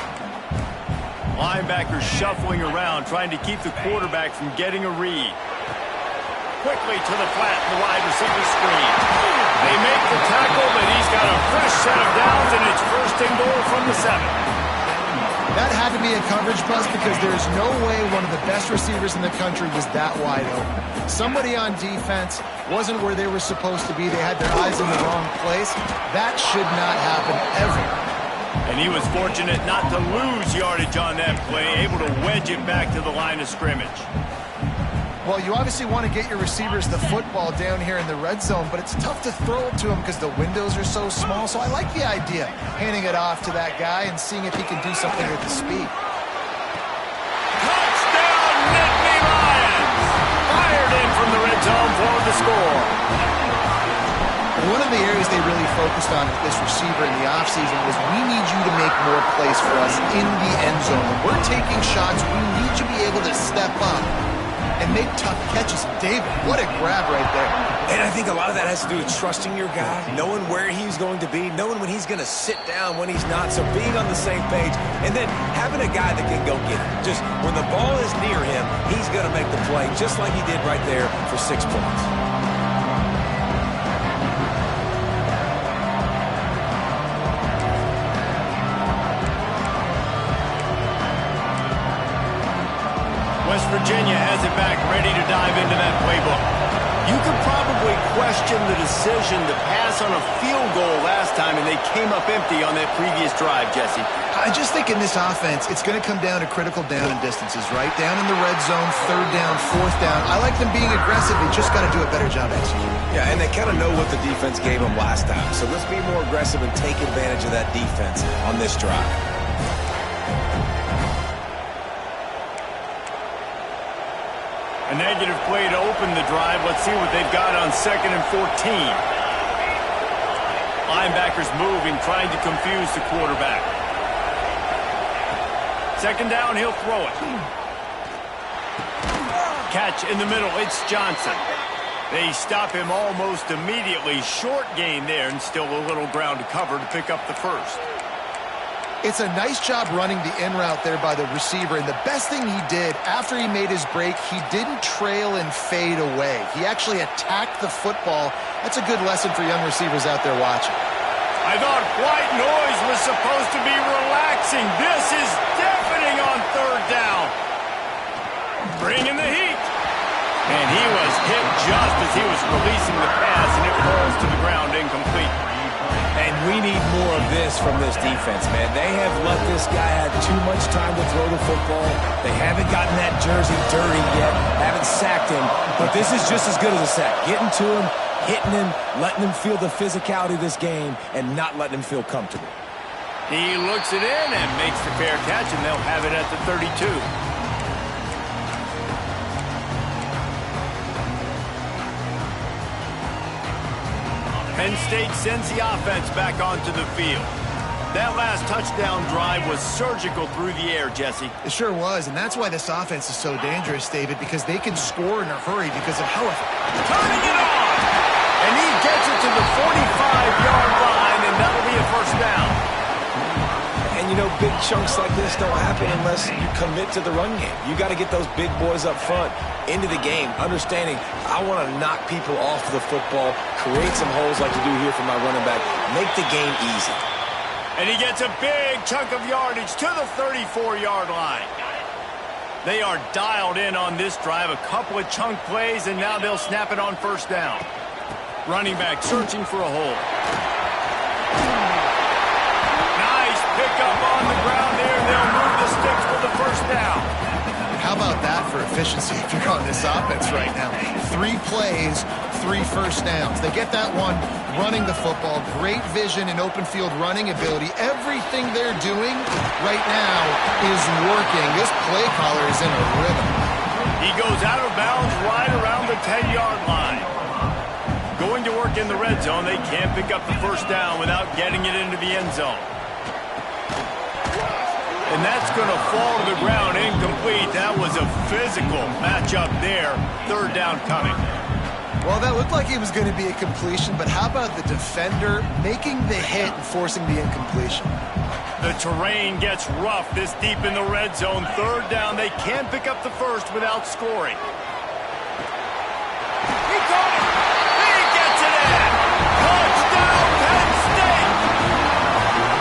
Linebackers shuffling around, trying to keep the quarterback from getting a read. Quickly to the flat in the wide receiver screen. They make the tackle, but he's got a fresh set of downs, and it's 1st and goal from the 7. That had to be a coverage bust because there's no way one of the best receivers in the country was that wide open. Somebody on defense wasn't where they were supposed to be. They had their eyes in the wrong place. That should not happen ever. And he was fortunate not to lose yardage on that play, able to wedge it back to the line of scrimmage. Well, you obviously want to get your receivers the football down here in the red zone, but it's tough to throw it to them because the windows are so small. So I like the idea, handing it off to that guy and seeing if he can do something with the speed. Touchdown, Nittany Lions! Fired in from the red zone for the score. One of the areas they really focused on with this receiver in the offseason was we need you to make more plays for us in the end zone. When we're taking shots, we need you to be able to step up and make tough catches. David, what a grab right there. And I think a lot of that has to do with trusting your guy, knowing where he's going to be, knowing when he's going to sit down, when he's not. So being on the same page, and then having a guy that can go get it. Just when the ball is near him, he's going to make the play, just like he did right there for 6 points. West Virginia has it back, ready to dive into that playbook. You could probably question the decision to pass on a field goal last time, and they came up empty on that previous drive, Jesse. I just think in this offense, it's going to come down to critical down and distances, right? Down in the red zone, 3rd down, 4th down. I like them being aggressive. They just got to do a better job executing. Yeah, and they kind of know what the defense gave them last time. So let's be more aggressive and take advantage of that defense on this drive. A negative play to open the drive. Let's see what they've got on 2nd and 14. Linebackers moving, trying to confuse the quarterback. 2nd down, he'll throw it. Catch in the middle, it's Johnson. They stop him almost immediately. Short gain there, and still a little ground to cover to pick up the 1st. It's a nice job running the in route there by the receiver, and the best thing he did after he made his break, he didn't trail and fade away. He actually attacked the football. That's a good lesson for young receivers out there watching. I thought white noise was supposed to be relaxing. This is deafening on 3rd down. Bringing the heat. And he was hit just as he was releasing the pass, and it falls to the ground incomplete. And we need more of this from this defense, man. They have let this guy have too much time to throw the football. They haven't gotten that jersey dirty yet, haven't sacked him. But this is just as good as a sack. Getting to him, hitting him, letting him feel the physicality of this game, and not letting him feel comfortable. He looks it in and makes the fair catch, and they'll have it at the 32. Penn State sends the offense back onto the field. That last touchdown drive was surgical through the air, Jesse. It sure was, and that's why this offense is so dangerous, David, because they can score in a hurry because of how... Turning it on! And he gets it to the 45-yard line, and that'll be a 1st down. And, you know, big chunks like this don't happen unless you commit to the run game. You got to get those big boys up front into the game, understanding I want to knock people off the football, create some holes like you do here for my running back, make the game easy. And he gets a big chunk of yardage to the 34-yard line. They are dialed in on this drive, a couple of chunk plays, and now they'll snap it on first down. Running back searching for a hole. Nice pickup on the ground there. They'll move the sticks for the first down. How about that for efficiency if you're on this offense right now? 3 plays, 3 first downs. They get that one running the football. Great vision and open field running ability. Everything they're doing right now is working. This play caller is in a rhythm. He goes out of bounds right around the 10-yard line. Going to work in the red zone. They can't pick up the first down without getting it into the end zone. And that's going to fall to the ground incomplete. That was a physical matchup there. Third down coming. Well, that looked like it was going to be a completion, but how about the defender making the hit and forcing the incompletion? The terrain gets rough this deep in the red zone. Third down. They can't pick up the first without scoring. He caught it. He gets it in. Touchdown, Penn State.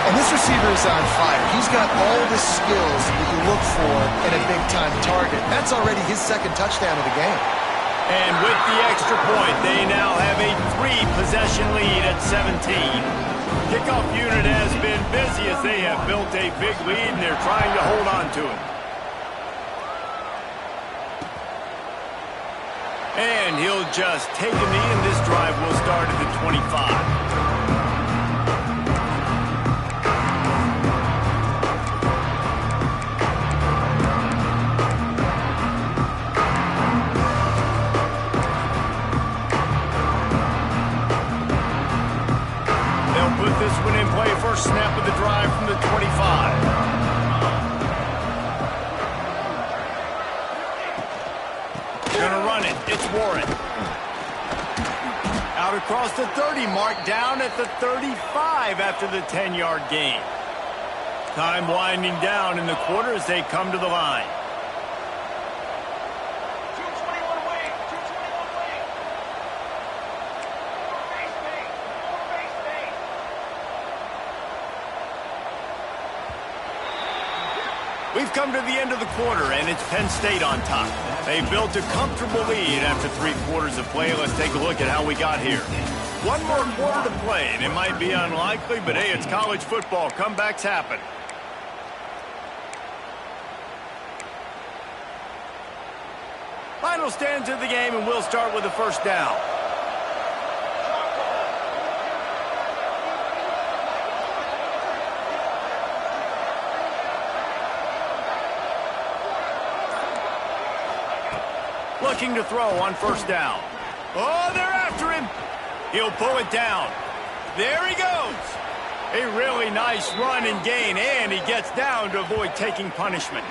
And this receiver is on fire. He's got all the skills that you look for in a big-time target. That's already his second touchdown of the game. And with the extra point, they now have a 3-possession lead at 17. Kickoff unit has been busy as they have built a big lead, and they're trying to hold on to it. And he'll just take a knee, and this drive will start at the 25. This one in play, first snap of the drive from the 25. Gonna run it. It's Warren. Out across the 30 mark, down at the 35 after the 10-yard gain. Time winding down in the quarter as they come to the line. We've come to the end of the quarter, and it's Penn State on top. They built a comfortable lead after 3 quarters of play. Let's take a look at how we got here. One more quarter to play, and it might be unlikely, but hey, it's college football. Comebacks happen. Final stands of the game, and we'll start with the first down. Looking to throw on first down. Oh, they're after him. He'll pull it down. There he goes. A really nice run and gain, and he gets down to avoid taking punishment.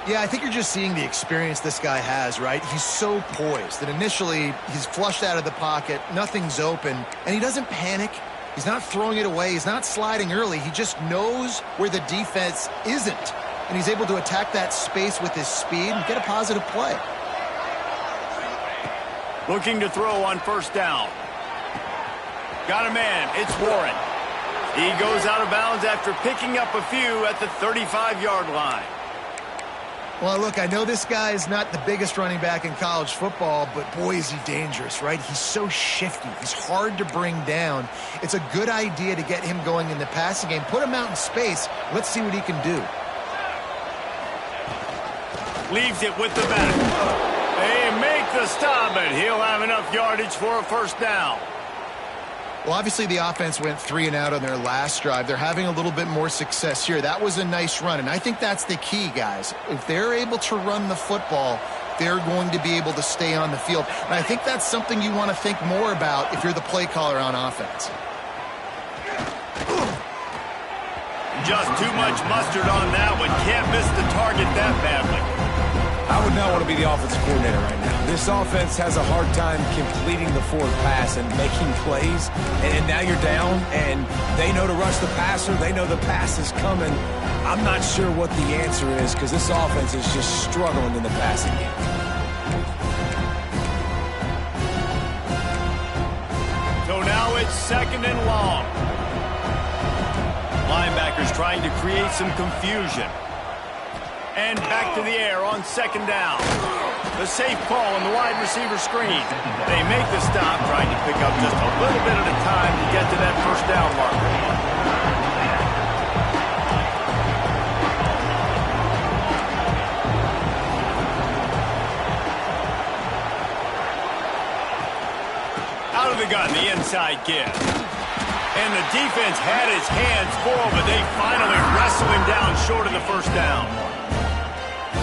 Yeah, I think you're just seeing the experience this guy has, right? He's so poised that initially he's flushed out of the pocket, nothing's open, and he doesn't panic. He's not throwing it away. He's not sliding early. He just knows where the defense isn't. And he's able to attack that space with his speed and get a positive play. Looking to throw on first down. Got a man. It's Warren. He goes out of bounds after picking up a few at the 35-yard line. Well, look, I know this guy is not the biggest running back in college football, but boy, is he dangerous, right? He's so shifty. He's hard to bring down. It's a good idea to get him going in the passing game. Put him out in space. Let's see what he can do. Leaves it with the back. They make the stop, and he'll have enough yardage for a first down. Well, obviously the offense went 3 and out on their last drive. They're having a little bit more success here. That was a nice run, and I think that's the key, guys. If they're able to run the football, they're going to be able to stay on the field. And I think that's something you want to think more about if you're the play caller on offense. Just too much mustard on that one. Can't miss the target that badly. I I would not want to be the offensive coordinator right now. This offense has a hard time completing the forward pass and making plays, and now you're down, and they know to rush the passer. They know the pass is coming. I'm not sure what the answer is because this offense is just struggling in the passing game. So now it's 2nd and long. Linebackers trying to create some confusion. And back to the air on 2nd down. The safe call on the wide receiver screen. They make the stop, trying to pick up just a little bit at a time to get to that 1st down marker. Out of the gun, the inside give. And the defense had his hands full, but they finally wrestled him down short of the 1st down.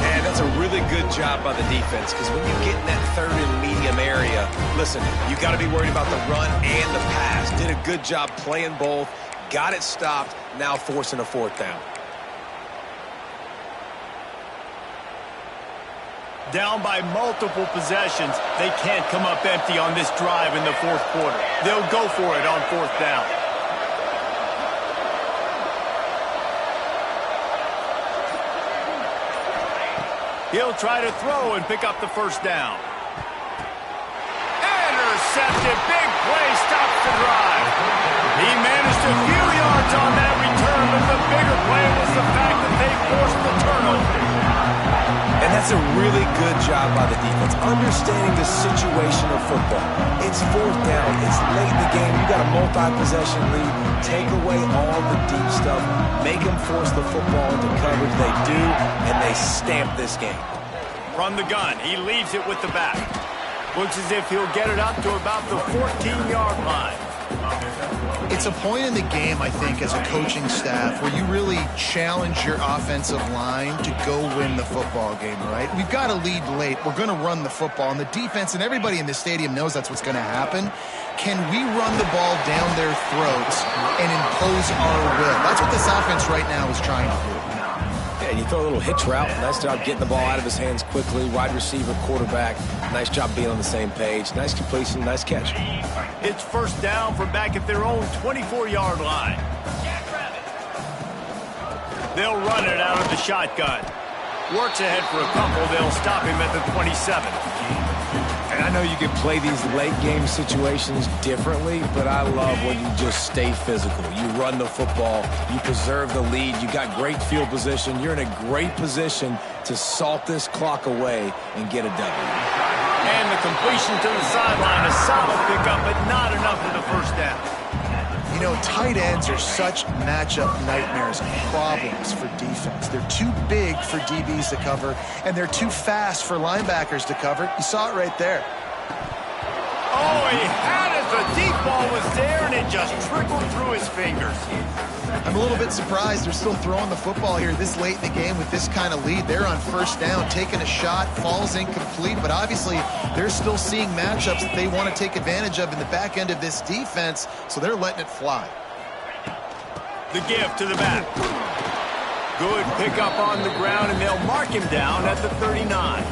Man, that's a really good job by the defense because when you get in that 3rd and medium area, listen, you got to be worried about the run and the pass. Did a good job playing both, got it stopped, now forcing a 4th down. Down by multiple possessions, they can't come up empty on this drive in the 4th quarter. They'll go for it on 4th down. He'll try to throw and pick up the 1st down. Intercepted. Big play stops the drive. He managed a few yards on that return, but the bigger play was the fact that they forced the turnover. And that's a really good job by the defense, understanding the situation of football. It's 4th down. It's late in the game. You got a multi-possession lead. Take away all the deep stuff. Make them force the football into coverage. They do, and they stamp this game. From the gun, he leaves it with the back. Looks as if he'll get it up to about the 14-yard line. It's a point in the game, I think, as a coaching staff where you really challenge your offensive line to go win the football game, right? We've got to lead late. We're going to run the football. And the defense and everybody in the stadium knows that's what's going to happen. Can we run the ball down their throats and impose our will? That's what this offense right now is trying to do. Yeah, you throw a little hitch route. Nice job getting the ball out of his hands quickly. Wide receiver, quarterback. Nice job being on the same page. Nice completion, nice catch. It's 1st down from back at their own 24-yard line. They'll run it out of the shotgun. Works ahead for a couple. They'll stop him at the 27. And I know you can play these late-game situations differently, but I love when you just stay physical. You run the football. You preserve the lead. You got great field position. You're in a great position to salt this clock away and get a W. And the completion to the sideline, a solid pickup, but not enough for the 1st down. You know, tight ends are such matchup nightmares and problems for defense. They're too big for DBs to cover, and they're too fast for linebackers to cover. You saw it right there. Oh, he had it. The deep ball was there, and it just trickled through his fingers. I'm a little bit surprised they're still throwing the football here this late in the game with this kind of lead. They're on 1st down, taking a shot, falls incomplete, but obviously they're still seeing matchups that they want to take advantage of in the back end of this defense, so they're letting it fly. The give to the back. Good pickup on the ground, and they'll mark him down at the 39.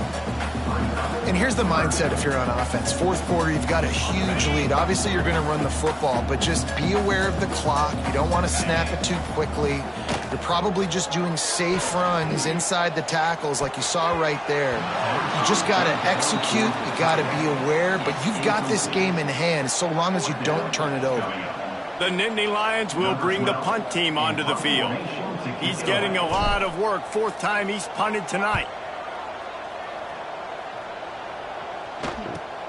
And here's the mindset if you're on offense. 4th quarter, you've got a huge lead. Obviously, you're going to run the football, but just be aware of the clock. You don't want to snap it too quickly. You're probably just doing safe runs inside the tackles like you saw right there. You just got to execute. You got to be aware, but you've got this game in hand so long as you don't turn it over. The Nittany Lions will bring the punt team onto the field. He's getting a lot of work. 4th time he's punted tonight.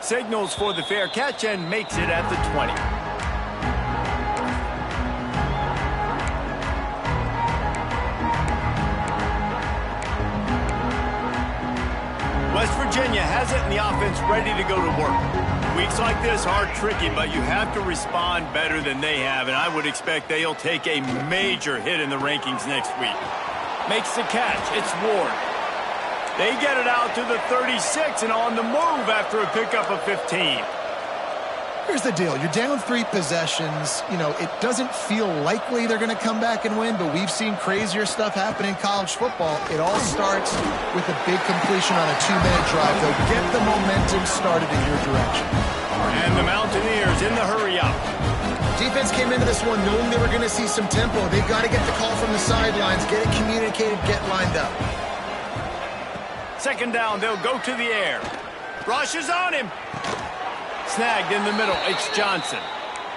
Signals for the fair catch and makes it at the 20. West Virginia has it and the offense ready to go to work. Weeks like this are tricky, but you have to respond better than they have, and I would expect they'll take a major hit in the rankings next week. Makes the catch. It's Ward. They get it out to the 36 and on the move after a pickup of 15. Here's the deal. You're down 3 possessions. You know, it doesn't feel likely they're going to come back and win, but we've seen crazier stuff happen in college football. It all starts with a big completion on a 2-minute drive. They'll get the momentum started in your direction. And the Mountaineers in the hurry-up. Defense came into this one knowing they were going to see some tempo. They've got to get the call from the sidelines, get it communicated, get lined up. Second down, they'll go to the air. Rush is on him. Snagged in the middle, it's Johnson.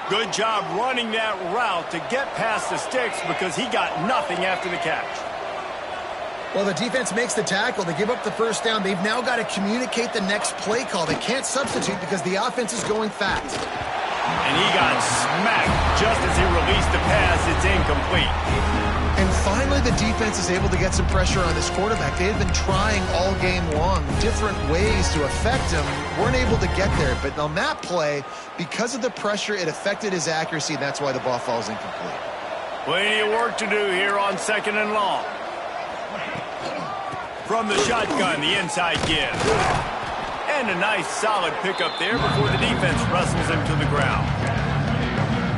Good job running that route to get past the sticks because he got nothing after the catch. Well, the defense makes the tackle. They give up the first down. They've now got to communicate the next play call. They can't substitute because the offense is going fast. And he got smacked just as he released the pass. It's incomplete. And finally, the defense is able to get some pressure on this quarterback. They had been trying all game long different ways to affect him. Weren't able to get there. But on that play, because of the pressure, it affected his accuracy, and that's why the ball falls incomplete. Plenty of work to do here on 2nd and long. From the shotgun, the inside give. And a nice solid pickup there before the defense wrestles him to the ground.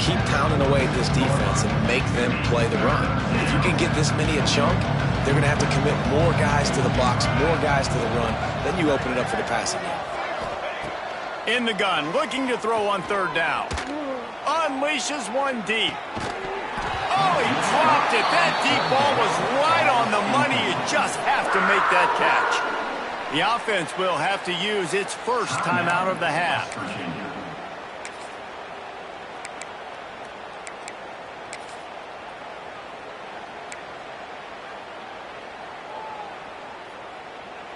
Keep pounding away at this defense and make them play the run. If you can get this many a chunk, they're going to have to commit more guys to the box, more guys to the run. Then you open it up for the passing game. In the gun, looking to throw on 3rd down. Unleashes one deep. Oh, he dropped it. That deep ball was right on the money. You just have to make that catch. The offense will have to use its first timeout of the half.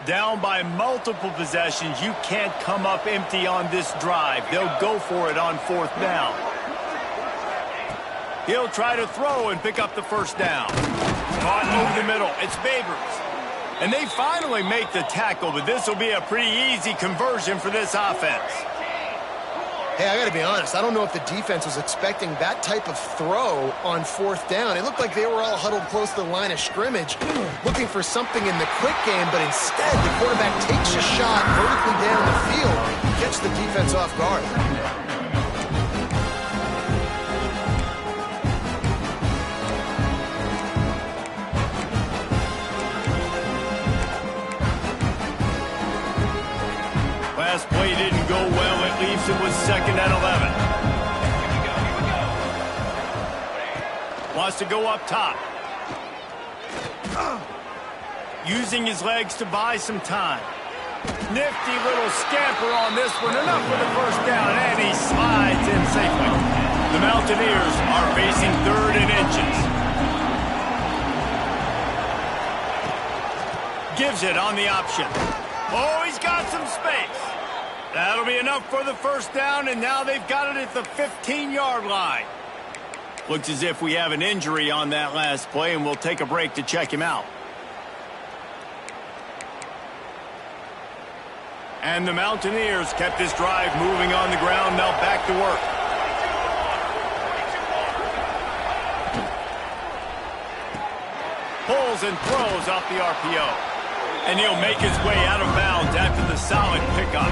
Down by multiple possessions, you can't come up empty on this drive. They'll go for it on 4th down. He'll try to throw and pick up the first down. Caught over the middle. It's Babers. And they finally make the tackle, but this will be a pretty easy conversion for this offense. Hey, I got to be honest. I don't know if the defense was expecting that type of throw on 4th down. It looked like they were all huddled close to the line of scrimmage, looking for something in the quick game, but instead the quarterback takes a shot vertically down the field, gets the defense off guard. Last play didn't go well. It leaves it with 2nd and 11. Wants to go up top. Using his legs to buy some time. Nifty little scamper on this one. Enough for the first down, and he slides in safely. The Mountaineers are facing 3rd and inches. Gives it on the option. Oh, he's got some space. That'll be enough for the first down, and now they've got it at the 15-yard line. Looks as if we have an injury on that last play, and we'll take a break to check him out. And the Mountaineers kept this drive moving on the ground. Now back to work. Pulls and throws off the RPO. And he'll make his way out of bounds after the solid pickup.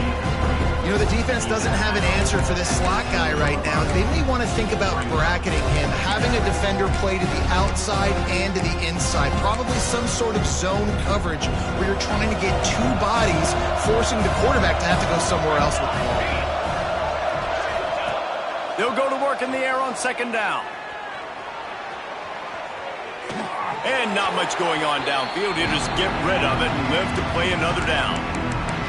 You know, the defense doesn't have an answer for this slot guy right now. They may want to think about bracketing him, having a defender play to the outside and to the inside. Probably some sort of zone coverage where you're trying to get 2 bodies, forcing the quarterback to have to go somewhere else with the ball. They'll go to work in the air on 2nd down. And not much going on downfield. He'll just get rid of it and live to play another down.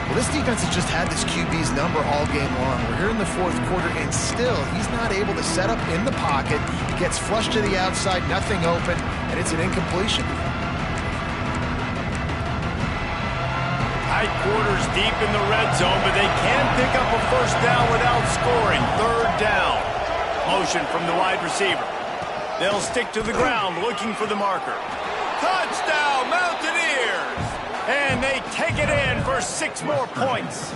Well, this defense has just had this QB's number all game long. We're here in the 4th quarter, and still, he's not able to set up in the pocket. He gets flushed to the outside, nothing open, and it's an incompletion. Tight quarters deep in the red zone, but they can pick up a first down without scoring. 3rd down. Motion from the wide receiver. They'll stick to the ground looking for the marker. Touchdown, Mountaineers! And they take it in for 6 more points.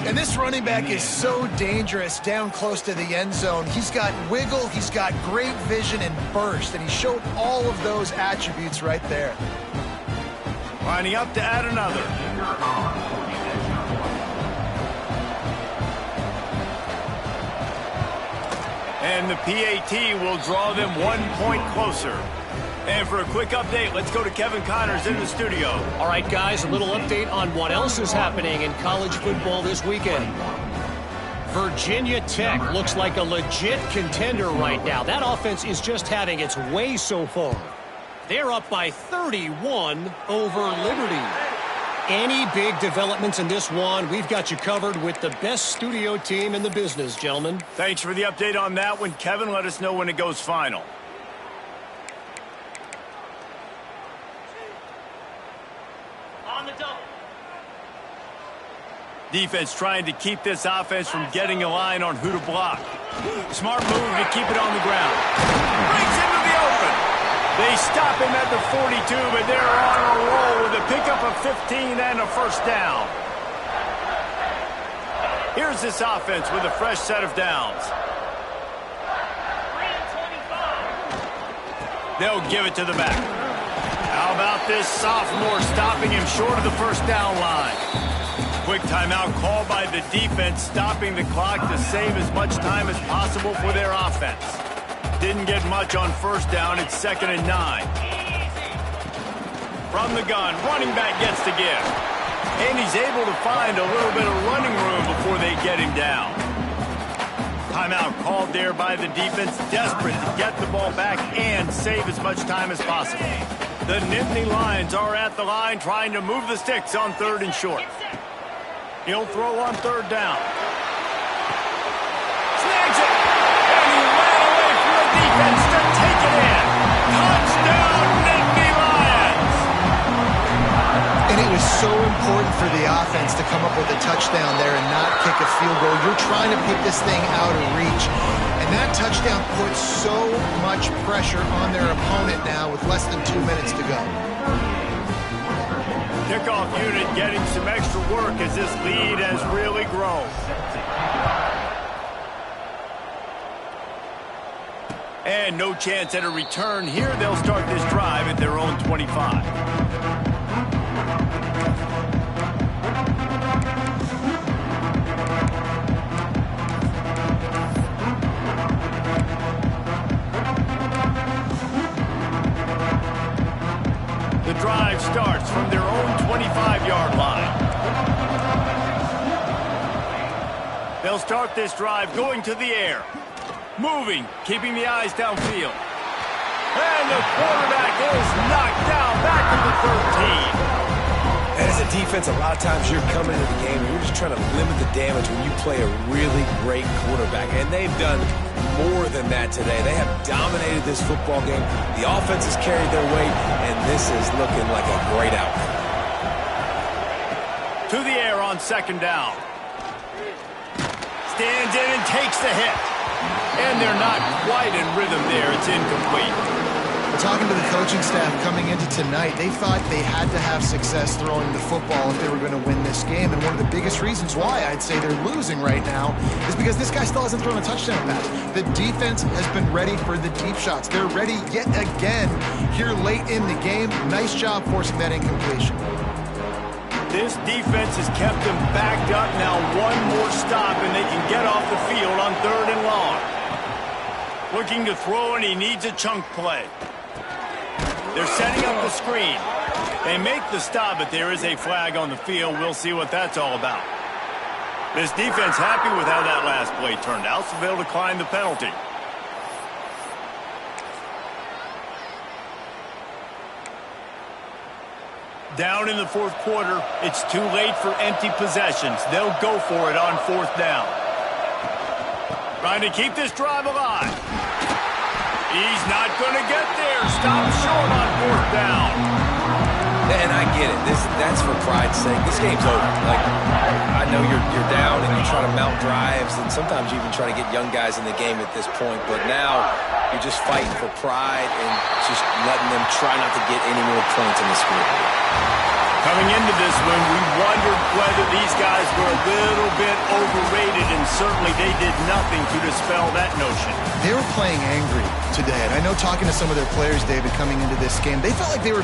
And this running back is so dangerous down close to the end zone. He's got wiggle, he's got great vision and burst, and he showed all of those attributes right there. Lining up to add another. And the PAT will draw them 1 point closer. And for a quick update, let's go to Kevin Connors in the studio. All right, guys, a little update on what else is happening in college football this weekend. Virginia Tech looks like a legit contender right now. That offense is just having its way so far. They're up by 31 over Liberty. Any big developments in this one, we've got you covered with the best studio team in the business, gentlemen. Thanks for the update on that one, Kevin. Let us know when it goes final. On the double. Defense trying to keep this offense from getting a line on who to block. Smart move to keep it on the ground. Brings into the open. They stop him at the 42, but they're on a roll with a pickup of 15 and a first down. Here's this offense with a fresh set of downs. They'll give it to the back. How about this sophomore stopping him short of the first down line? Quick timeout called by the defense, stopping the clock to save as much time as possible for their offense. Didn't get much on first down. It's 2nd and 9. From the gun, running back gets the give. And he's able to find a little bit of running room before they get him down. Timeout called there by the defense, desperate to get the ball back and save as much time as possible. The Nittany Lions are at the line trying to move the sticks on 3rd and short. He'll throw on 3rd down. Snags it! And he ran away from the defense to take it in. Touchdown, Nittany Lions! And it was so important for the offense to come up with a touchdown there and not kick a field goal. You're trying to pick this thing out of reach. And that touchdown puts so much pressure on their opponent now with less than 2 minutes to go. Kickoff unit getting some extra work as this lead has really grown. And no chance at a return here. They'll start this drive at their own 25. The drive starts from their own 25-yard line. They'll start this drive going to the air. Moving, keeping the eyes downfield. And the quarterback is knocked down back at the 13. As a defense, a lot of times you're coming into the game and you're just trying to limit the damage when you play a really great quarterback. And they've done more than that today. They have dominated this football game. The offense has carried their weight, and this is looking like a great outcome. To the air on 2nd down. Stands in and takes the hit. And they're not quite in rhythm there. It's incomplete. Talking to the coaching staff coming into tonight, they thought they had to have success throwing the football if they were going to win this game. And one of the biggest reasons why I'd say they're losing right now is because this guy still hasn't thrown a touchdown pass. The defense has been ready for the deep shots. They're ready yet again here late in the game. Nice job forcing that incompletion. This defense has kept them backed up. Now one more stop and they can get off the field on 3rd and long. Looking to throw, and he needs a chunk play. They're setting up the screen. They make the stop, but there is a flag on the field. We'll see what that's all about. This defense happy with how that last play turned out, so they'll decline the penalty. Down in the 4th quarter, it's too late for empty possessions. They'll go for it on 4th down. Trying to keep this drive alive. He's not going to get there. Stop short on 4th down. And I get it. That's for pride's sake. This game's over. Like, I know you're down and you try to mount drives, and sometimes you even try to get young guys in the game at this point. But now you're just fighting for pride and just letting them try not to get any more points in the scoreboard. Coming into this one, we wondered whether these guys were a little bit overrated, and certainly they did nothing to dispel that notion. They were playing angry today, and I know talking to some of their players, David, coming into this game, they felt like they were being